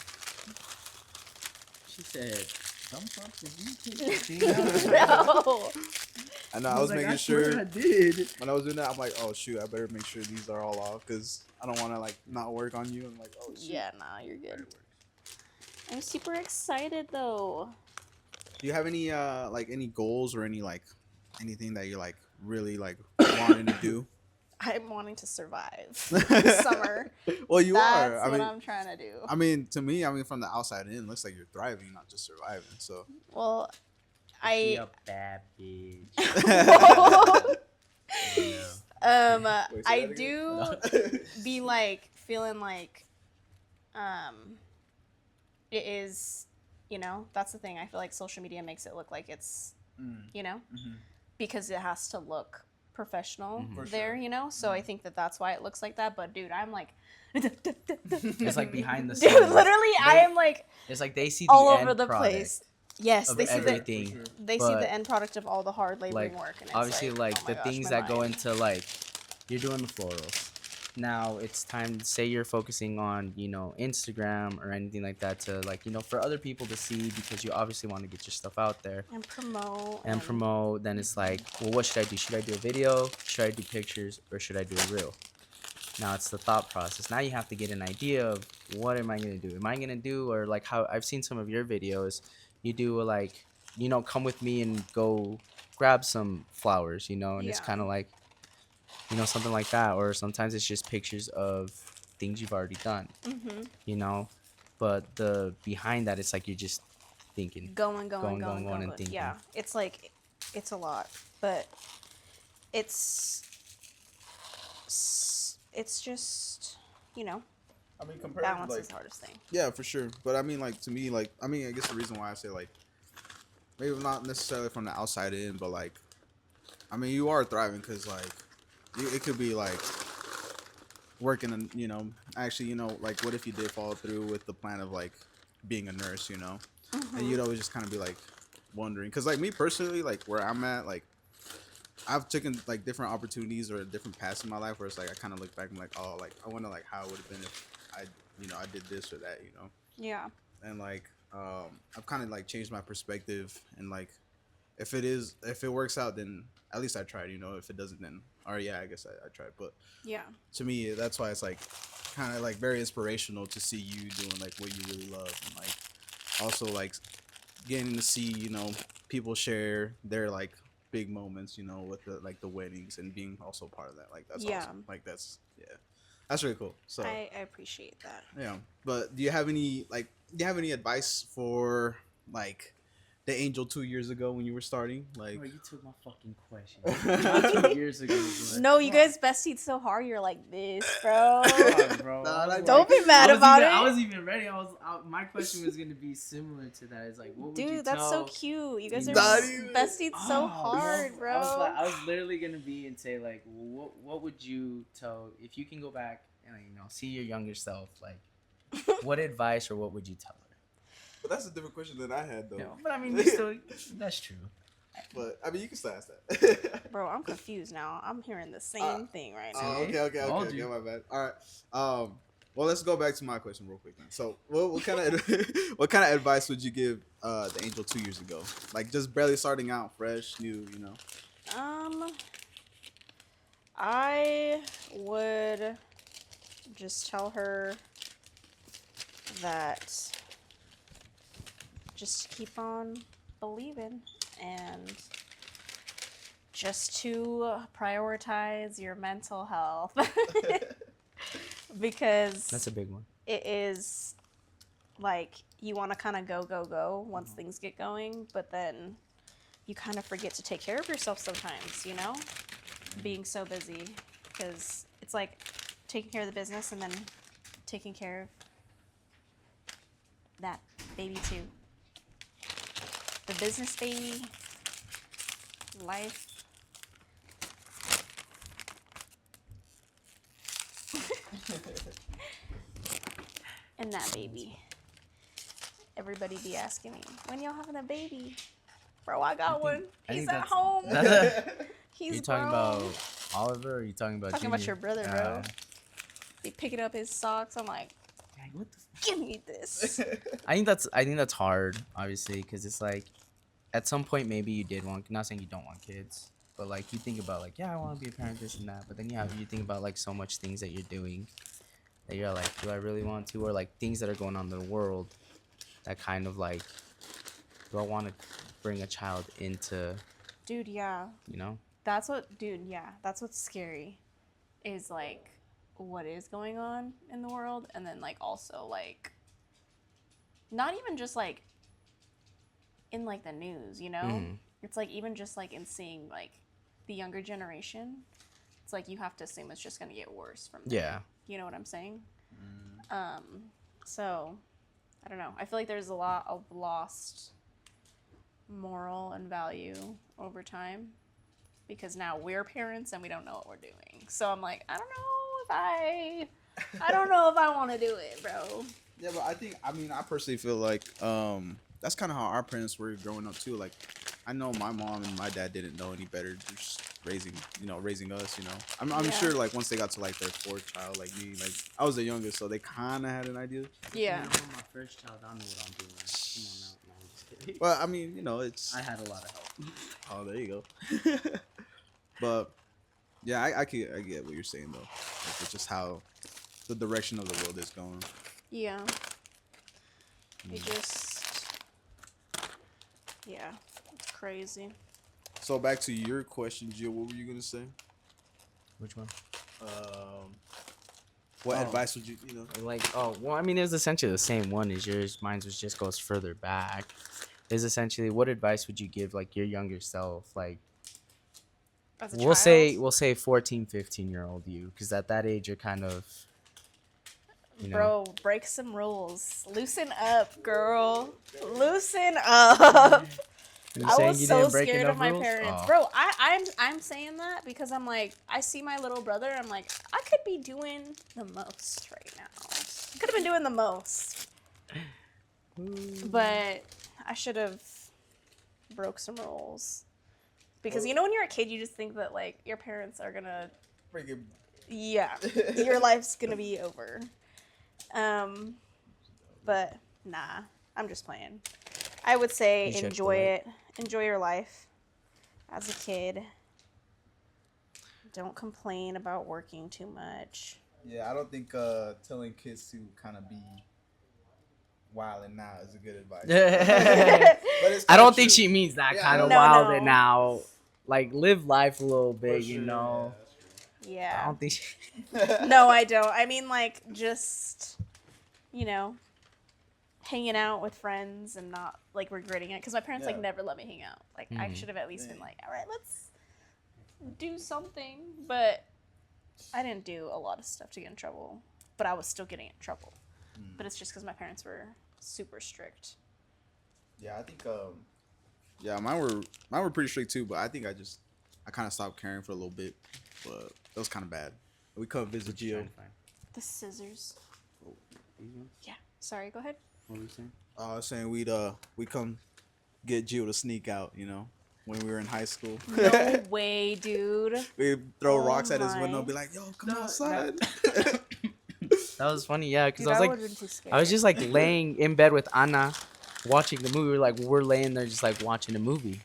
She said, "Thumbs up if you take the thing out." No. I know. I was making sure I did. when I was doing that. I'm like, oh shoot, I better make sure these are all off because I don't want to like not work on you. I'm like, oh shoot. Yeah, nah, you're good. I'm super excited though. Do you have any like any goals or any like anything that you're like really like wanting to do? I'm wanting to survive this summer. Well, you That's are. I what mean, I'm trying to do. I mean, to me, from the outside in, it looks like you're thriving, not just surviving. So. Well, She I a bad bitch. Wait, say I that again? do be like feeling like it is, that's the thing. I feel like social media makes it look like it's, because it has to look professional For there, sure. so I think that's why it looks like that. But dude, I'm like It's like behind the dude, scenes. literally I am like It's like they see the all end over the product place. Yes, of they see everything. they see but, the end product of all the hard laboring like, work, and it's obviously, like oh my the gosh, things my that go mind. into like you're doing the florals. Now it's time to say you're focusing on Instagram or anything like that to like for other people to see, because you obviously want to get your stuff out there and promote and promote. Then it's like, well, what should I do? Should I do a video? Should I do pictures? Or should I do a reel? Now it's the thought process. Now you have to get an idea of what am I gonna do? Am I gonna do, or like how I've seen some of your videos, you do like come with me and go grab some flowers, and it's Yeah. kind of like something like that. Or sometimes it's just pictures of things you've already done, but the behind that, it's like you're just thinking, going and thinking. Yeah, it's like it's a lot, but it's just I mean, compared balance to like is the hardest thing. yeah, for sure. But I mean, like to me, like I guess the reason why I say like maybe not necessarily from the outside in, but like you are thriving because like it could be like working and actually like what if you did follow through with the plan of like being a nurse, and you'd always just kind of be like wondering because like me personally, like where I'm at, like I've taken like different opportunities or different paths in my life where it's like I kind of look back and like, oh, like I wonder like how it would have been if I, I did this or that, Yeah. and like I've kind of like changed my perspective and like if it works out, then at least I tried, if it doesn't, then or yeah, I guess I tried. But Yeah. to me, that's why it's like kind of like very inspirational to see you doing like what you really love, and like also like getting to see people share their like big moments, with the like the weddings and being also part of that. Like that's Yeah. awesome. Like that's really cool. So I appreciate that. yeah. But do you have any advice for like the Angel 2 years ago when you were starting? Like Bro, you took my fucking question. Not 2 years ago. But No, you guys bested so hard. You're like this, bro. Come on, bro. Nah, I was like- Don't be mad I was about even, it. I was even ready. My question was gonna be similar to that. It's like, what would you Dude, that's so tell? cute. You guys are Not even- bested so Oh, hard, bro. I was literally gonna be and say like, what would you tell if you can go back and see your younger self? Like, what advice or what would you tell her? But that's a different question than I had though. But I mean, you still, that's true. But I mean, you can still ask that. Bro, I'm confused now. I'm hearing the same thing right now. Oh, okay, Told you. my bad. All right. Well, let's go back to my question real quick then. So, what kind of what kind of advice would you give the Angel 2 years ago? Like just barely starting out, fresh, new. I would just tell her that just keep on believing and just to prioritize your mental health because That's a big one. it is like you want to kind of go once things get going, but then you kind of forget to take care of yourself sometimes, being so busy, because it's like taking care of the business and then taking care of that baby too. The business baby, life. And that baby. Everybody be asking me, when y'all having a baby? Bro, I got one. I He's think at that's- home. Are He's you talking grown. about Oliver or are you talking about Talking about Junior? your brother, bro. Be picking up his socks. I'm like, What the give me this. I think that's hard, obviously, because it's like at some point maybe you did want. Not saying you don't want kids, but like you think about like, yeah, I want to be a parent, this and that. But then you think about like so much things that you're doing that you're like, do I really want to? Or like things that are going on in the world that kind of like, do I want to bring a child into, Dude, yeah. That's what's scary is like what is going on in the world, and then like also like not even just like in like the news, It's like even just like in seeing like the younger generation, it's like you have to assume it's just gonna get worse from there. Yeah. You know what I'm saying? So I don't know. I feel like there's a lot of lost moral and value over time because now we're parents and we don't know what we're doing. So I'm like, I don't know if I want to do it, bro. Yeah, but I personally feel like that's kind of how our parents were growing up too. Like, I know my mom and my dad didn't know any better, just raising us. I'm Yeah. sure like once they got to like their fourth child, like me, like I was the youngest, so they kind of had an idea. Yeah. My first child, I know what I'm doing. Come on now. No, I'm just kidding. Well, it's. I had a lot of help. Oh, there you go. But yeah, I get what you're saying though. Like, it's just how the direction of the world is going. Yeah. It just, yeah, it's crazy. So back to your question, Jill. What were you gonna say? Which one? What Oh. advice would you Like, oh, well, I mean, it was essentially the same one as yours. Mine was just goes further back. Is essentially what advice would you give like your younger self? Like, As a we'll child? say 14, 15-year-old you, because at that age you're kind of, Bro, break some rules. Loosen up, girl. Loosen up. You I saying was you so didn't break scared enough of my rules? parents. Oh. Bro, I'm saying that because I'm like, I see my little brother, I'm like, I could be doing the most right now. I could have been doing the most. But I should have broke some rules. Because you know when you're a kid, you just think that like your parents are gonna, Freaking. yeah, your life's gonna be over. But nah, I'm just playing. I would say You checked the enjoy light. it. Enjoy your life as a kid. Don't complain about working too much. Yeah, I don't think telling kids to kind of be wild and now is a good advice. But it's I kinda don't think true. she means that Yeah, kind of No, wild no. and now. Like, live life a little For bit, sure, you know. yeah, I Yeah. don't think she... that's true. No, I don't. I mean, like, just, you know, hanging out with friends and not, like, regretting it. Because my parents, like, Yeah. never let me hang out. Like, I Mhm. should have at least been Dang. like, all right, let's do something. But I didn't do a lot of stuff to get in trouble. But I was still getting in trouble. But it's just because my parents were super strict. Yeah, I think yeah, mine were pretty strict too, but I think I kind of stopped caring for a little bit, but that was kind of bad. We come visit Gio. The scissors. These ones? Yeah. Sorry, go ahead. What were you saying? Saying we'd come get Gio to sneak out, you know, when we were in high school. No way, dude. We'd throw Oh rocks at his my. window, be like, "Yo, come No, outside." That was funny, yeah, because Dude, I was like, would've been too scared. I was just like laying in bed with Anna, watching the movie. We're laying there just like watching a movie,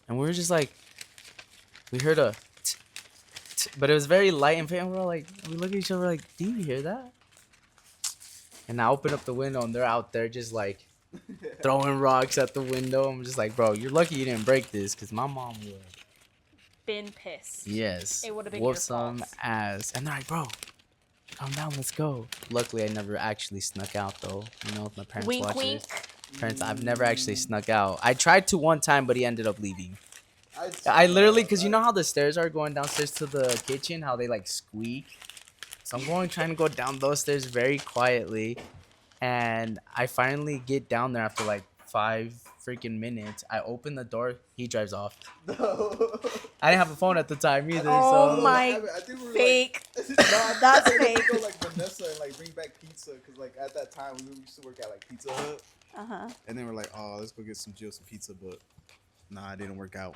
and we were just like, we heard a, but it was very light and faint. We're all like, we look at each other like, do you hear that? And I open up the window and they're out there just like throwing rocks at the window. I'm just like, bro, you're lucky you didn't break this, because my mom would. Been pissed. Yes. It would've been whoop your some fault. ass. And they're like, bro, calm down, let's go. Luckily, I never actually snuck out though. You know, if my parents Wink, watch wink. this. Parents, I've never actually snuck out. I tried to one time, but he ended up leaving. I literally, because you know how the stairs are going downstairs to the kitchen, how they like squeak? So I'm trying to go down those stairs very quietly. And I finally get down there after like 5 freaking minutes. I open the door, he drives off. No. I didn't have a phone at the time either. Oh so my I think we were fake. Like, That's we fake. Go, like Vanessa and like bring back pizza because like at that time we used to work at like Pizza Hut, Uh-huh. and then we're like, oh, let's go get some Jill some pizza, but nah, it didn't work out.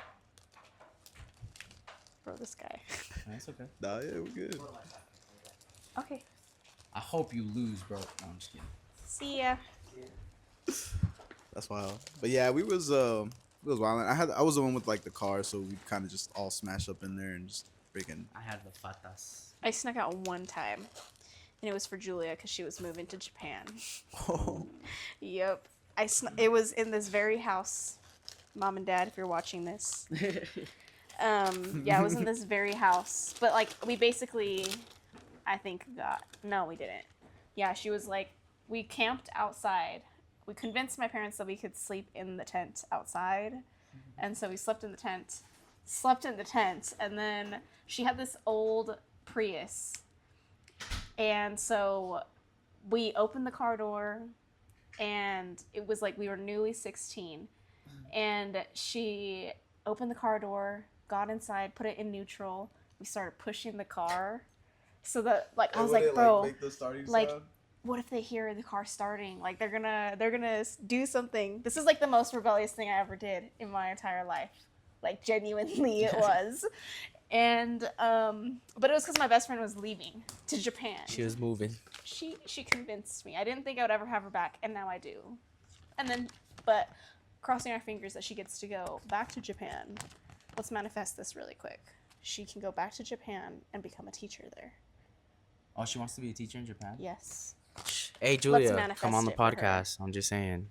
Bro, this guy. That's okay. Nah, yeah, we're good. Okay. I hope you lose, bro. No, I'm just kidding. See ya. That's wild. But yeah, we was wild. I was the one with like the car, so we kind of just all smash up in there and just freaking. I had the patas. I snuck out one time. And it was for Julia because she was moving to Japan. Oh. Yep. It was in this very house. Mom and Dad, if you're watching this. Yeah, it was in this very house. But like we basically I think no, we didn't. Yeah, she was like we camped outside. We convinced my parents that we could sleep in the tent outside. And so we slept in the tent, and then she had this old Prius. And so we opened the car door, and it was like we were newly 16. And she opened the car door, got inside, put it in neutral. We started pushing the car. So that like I was like, bro, make the starting like, sound? what if they hear the car starting? Like they're gonna do something. This is like the most rebellious thing I ever did in my entire life. Like genuinely it was. And but it was because my best friend was leaving to Japan. She was moving. She convinced me. I didn't think I would ever have her back, and now I do. And then, but crossing our fingers that she gets to go back to Japan. Let's manifest this really quick. She can go back to Japan and become a teacher there. Oh, she wants to be a teacher in Japan? Yes. Hey, Julia, manifest come on the it for her. podcast. I'm just saying.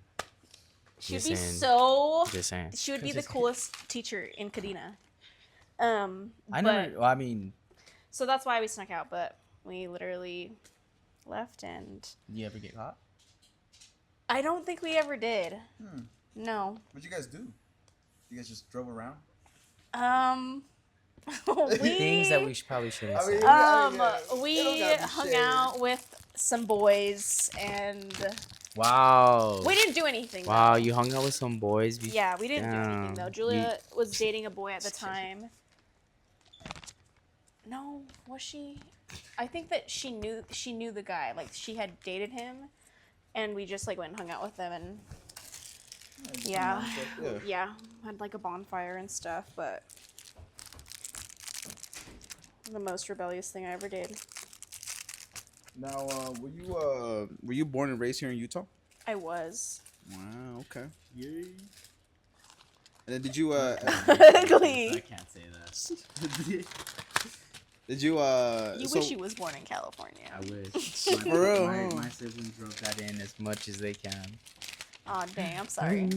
She'd Just be saying. so. Just saying. She would be the Just- coolest teacher in Kadena. I but- never. Well, I mean, So that's why we snuck out, but we literally left, and you ever get caught? I don't think we ever did. No. What'd you guys do? You guys just drove around? Things that we probably shouldn't I say. mean, yeah. We It don't gotta be hung shady. out with some boys, and Wow. we didn't do anything. Wow, though. you hung out with some boys. Yeah, we didn't do anything though. Damn. Julia was dating a boy at the time. No, was she? I think that she knew the guy. Like she had dated him, and we just like went and hung out with them, and Yeah. Yeah. Yeah. Had like a bonfire and stuff, but the most rebellious thing I ever did. Now, were you born and raised here in Utah? I was. Wow. Okay. Yay. And then did you Ugly. I can't say that. did you You so wish you was born in California. I wish. For real, My, huh? my siblings rub that in as much as they can. Oh dang, I'm sorry.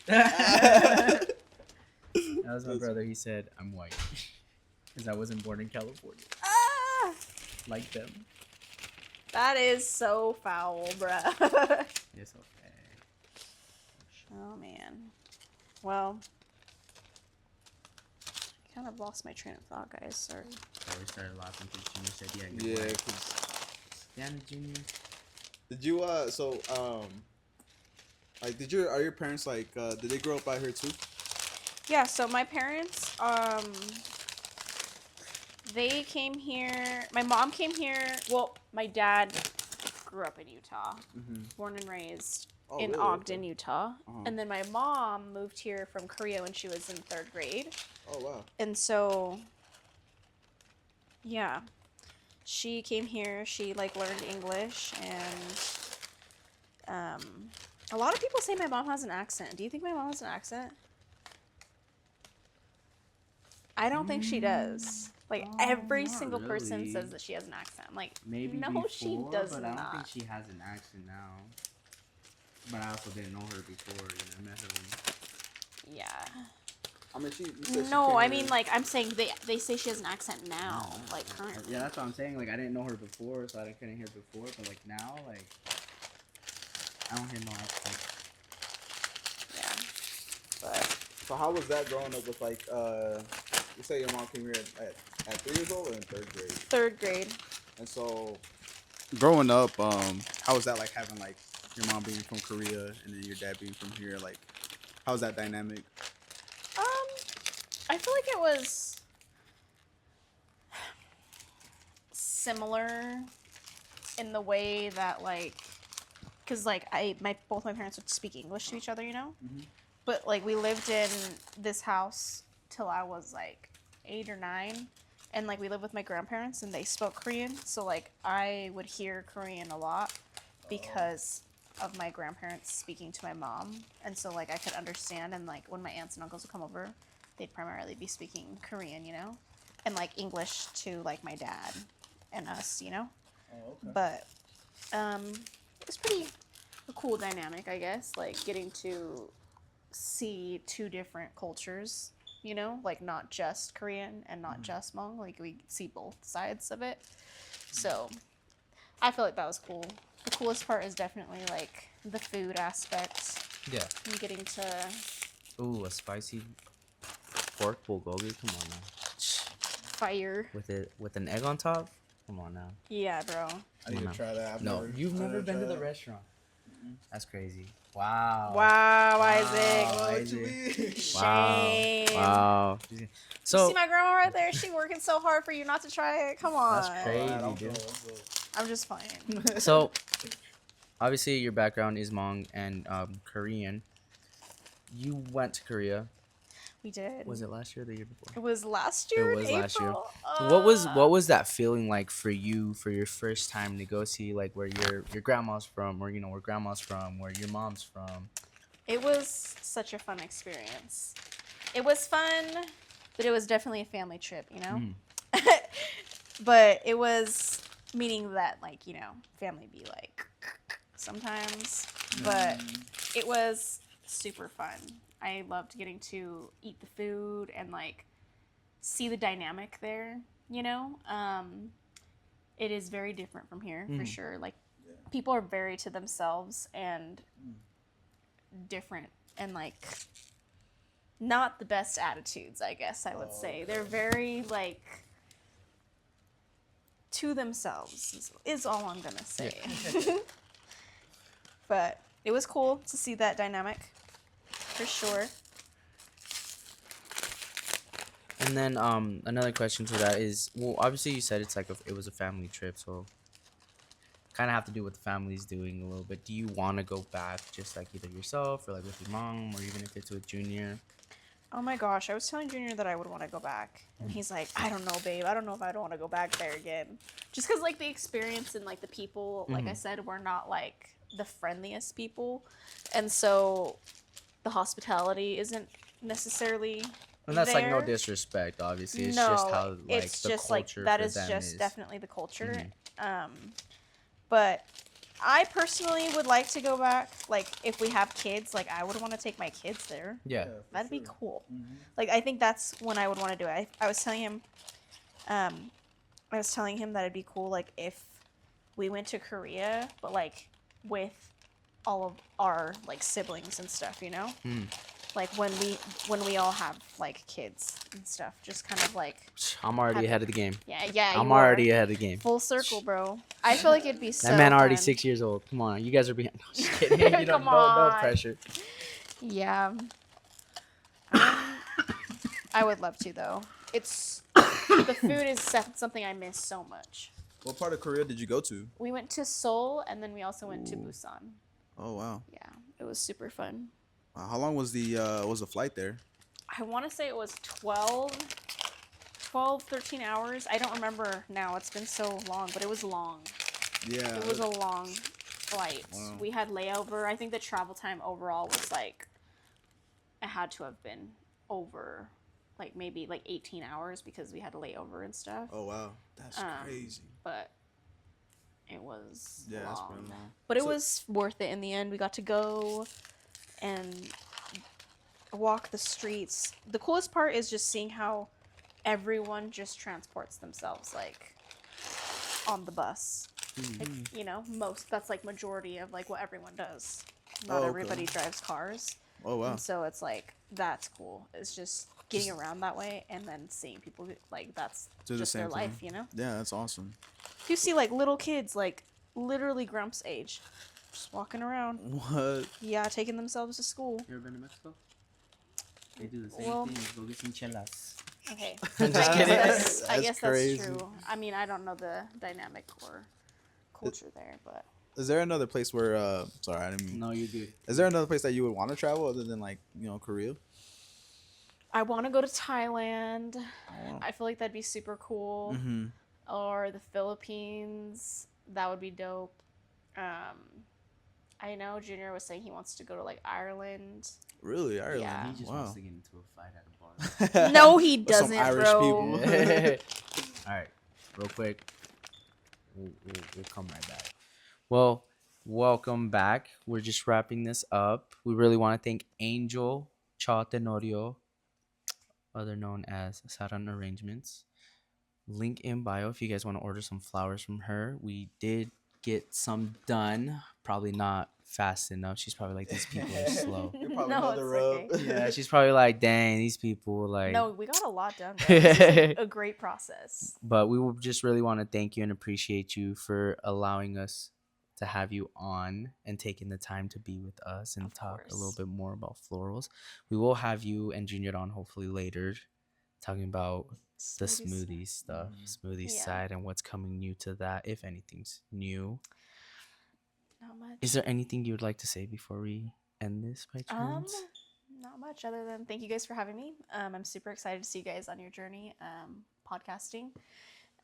That was my brother. He said, I'm white. Because I wasn't born in California. Ah, Like them. that is so foul, bruh. It's okay. Oh man. Well, I kind of lost my train of thought, guys. Sorry. So we started laughing because Junior said, yeah, you're Yeah, white. 'cause Damn it, Junior. did you like are your parents like did they grow up out here too? Yeah. So my parents, they came here. My mom came here. Well, my dad grew up in Utah, born and raised Oh, in really? Ogden, Okay. Utah. Uh-huh. And then my mom moved here from Korea when she was in 3rd grade. Oh wow. And so, yeah, she came here. She like learned English, and a lot of people say my mom has an accent. Do you think my mom has an accent? I don't think she does. Like every not single person really. says that she has an accent. I'm like, Maybe no, before, she does but I don't not. think she has an accent now. But I also didn't know her before, I met her when... Yeah. I mean, you said she No, came I here- mean like I'm saying they say she has an accent now, like currently. Yeah, that's what I'm saying. Like, I didn't know her before, so I couldn't hear before. But, like, now, like... I don't hear no accent. Yeah. But So how was that growing up with like you say your mom came here at 3 years old or in 3rd grade? 3rd grade. And so growing up, how was that like having like your mom being from Korea and then your dad being from here? Like, how was that dynamic? I feel like it was similar in the way that like, cause like both my parents would speak English to each other, you know, but like we lived in this house till I was like 8 or 9, and like we lived with my grandparents and they spoke Korean, so like I would hear Korean a lot because of my grandparents speaking to my mom, and so like I could understand, and like when my aunts and uncles would come over, they'd primarily be speaking Korean, you know, and like English to like my dad and us, you know. Oh, okay. But it was pretty a cool dynamic, I guess, like getting to see 2 different cultures, you know, like not just Korean and not just Hmong, like we see both sides of it. So I feel like that was cool. The coolest part is definitely like the food aspect Yeah. and getting to Ooh, a spicy pork bulgogi? Come on now. fire. With an egg on top? Come on now. Yeah, bro. I need No. to try that. No, you've never been to the restaurant. That's crazy. Wow. Wow, Isaac. Oh, what you Isaac. mean? Shame. Wow. You So see my grandma right there? She working so hard for you not to try it. Come on. That's crazy. Alright, dude. I'm just playing. so obviously your background is Hmong and Korean. You went to Korea. We did. Was it last year or the year before? It was last year. It was in last year. April. What was that feeling like for you for your first time to go see like where your grandma's from, or you know where grandma's from, where your mom's from? It was such a fun experience. It was fun, but it was definitely a family trip, you know? But it was meaning that, like, you know, family be like sometimes. But it was super fun. I loved getting to eat the food and, like, see the dynamic there, you know? It is very different from here, for sure. Like, people are very to themselves and different and like not the best attitudes, I guess I would say. They're very like to themselves is all I'm gonna say. But it was cool to see that dynamic for sure. And then another question to that is, well, obviously you said it's like it was a family trip, so kind of have to do what the family's doing a little bit. Do you want to go back just like either yourself or like with your mom, or even if it's with Junior? Oh my gosh, I was telling Junior that I would want to go back. And he's like, I don't know, babe. I don't know if I don't want to go back there again. Just because, like, the experience and, like, the people, like I said, we're not, like, the friendliest people. And so the hospitality isn't necessarily And that's like no there. disrespect, obviously. It's No, just how like it's the just, like, culture that for is them just is. definitely the culture. But I personally would like to go back. Like, if we have kids, like, I would want to take my kids there. Yeah. That'd be cool. Like, I think that's when I would want to do it. I was telling him, I was telling him that it'd be cool, like, if we went to Korea, but like with all of our like siblings and stuff, you know. Like when we all have like kids and stuff, just kind of like. I'm already Have ahead of the game. Yeah. I'm you are. already ahead of the game. Full circle, bro. I feel like it'd be so. That man already fun. 6 years old. Come on, you guys are behind. No, just kidding. You Come no on. pressure. Yeah. I would love to though. It's the food is something I miss so much. What part of Korea did you go to? We went to Seoul and then we also went to Busan. Oh wow. Yeah, it was super fun. How long was the flight there? I want to say it was 13 hours. I don't remember now. It's been so long, but it was long. Yeah. It was a long flight. Wow. We had layover. I think the travel time overall was like, it had to have been over, like maybe like 18 hours because we had a layover and stuff. Oh wow, that's crazy. But it was Yeah, that's long. pretty long. But it So- was worth it in the end. We got to go and walk the streets. The coolest part is just seeing how everyone just transports themselves like on the bus. Like, you know, that's like majority of like what everyone does. Not Oh, okay. everybody drives cars. Oh wow. And so it's like that's cool. It's just getting around that way and then seeing people like that's Do the just their same life, thing. you know? Yeah, that's awesome. You see like little kids like literally Grump's age just walking around. What? Yeah, taking themselves to school. You ever been to Mexico? They do the same Well- thing. Go get some chelas. Okay. I'm just kidding. I That's guess crazy. that's true. I mean, I don't know the dynamic or culture there, but Is there another place where sorry, I didn't mean. No, you do. Is there another place that you would want to travel other than like, Korea? I want to go to Thailand. wow. I feel like that'd be super cool. Mm-hmm. Or the Philippines. That would be dope. I know Junior was saying he wants to go to like Ireland. Really? Ireland? Yeah. He just Wow. wants to get into a fight at a bar. No, he With some doesn't, Irish bro. people. All right, real quick. We'll come right back. Well, welcome back. We're just wrapping this up. We really want to thank Angel Cha Tenorio, other known as Saran Arrangements. Link in bio if you guys want to order some flowers from her. We did get some done. Probably not fast enough. She's probably like, these people are slow. You're probably No, another it's rub. okay. Yeah, she's probably like, dang, these people like. No, we got a lot done. Bro. This is a great process. But we will just really want to thank you and appreciate you for allowing us to have you on and taking the time to be with us and Of talk a course. little bit more about florals. We will have you and Junior on hopefully later, talking about the smoothie stuff, smoothie Yeah. side, and what's coming new to that, if anything's new. Not much. Is there anything you would like to say before we end this by chance? Not much other than thank you guys for having me. I'm super excited to see you guys on your journey podcasting,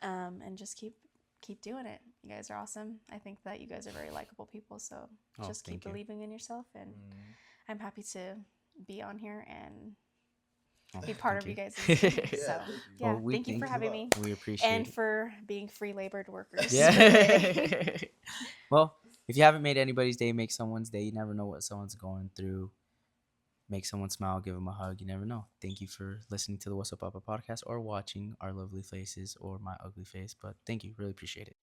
and just keep doing it. You guys are awesome. I think that you guys are very likable people, so Oh, just keep thank you. believing in yourself, and I'm happy to be on here and Oh, be part thank of you guys. Yeah, So thank you. yeah, Well, we thank you for thank having me We appreciate and it. for being free labored workers. Yeah. Well, if you haven't made anybody's day, make someone's day. You never know what someone's going through. Make someone smile, give them a hug. You never know. Thank you for listening to the What's Up Papa podcast or watching our lovely faces or my ugly face. But thank you. Really appreciate it.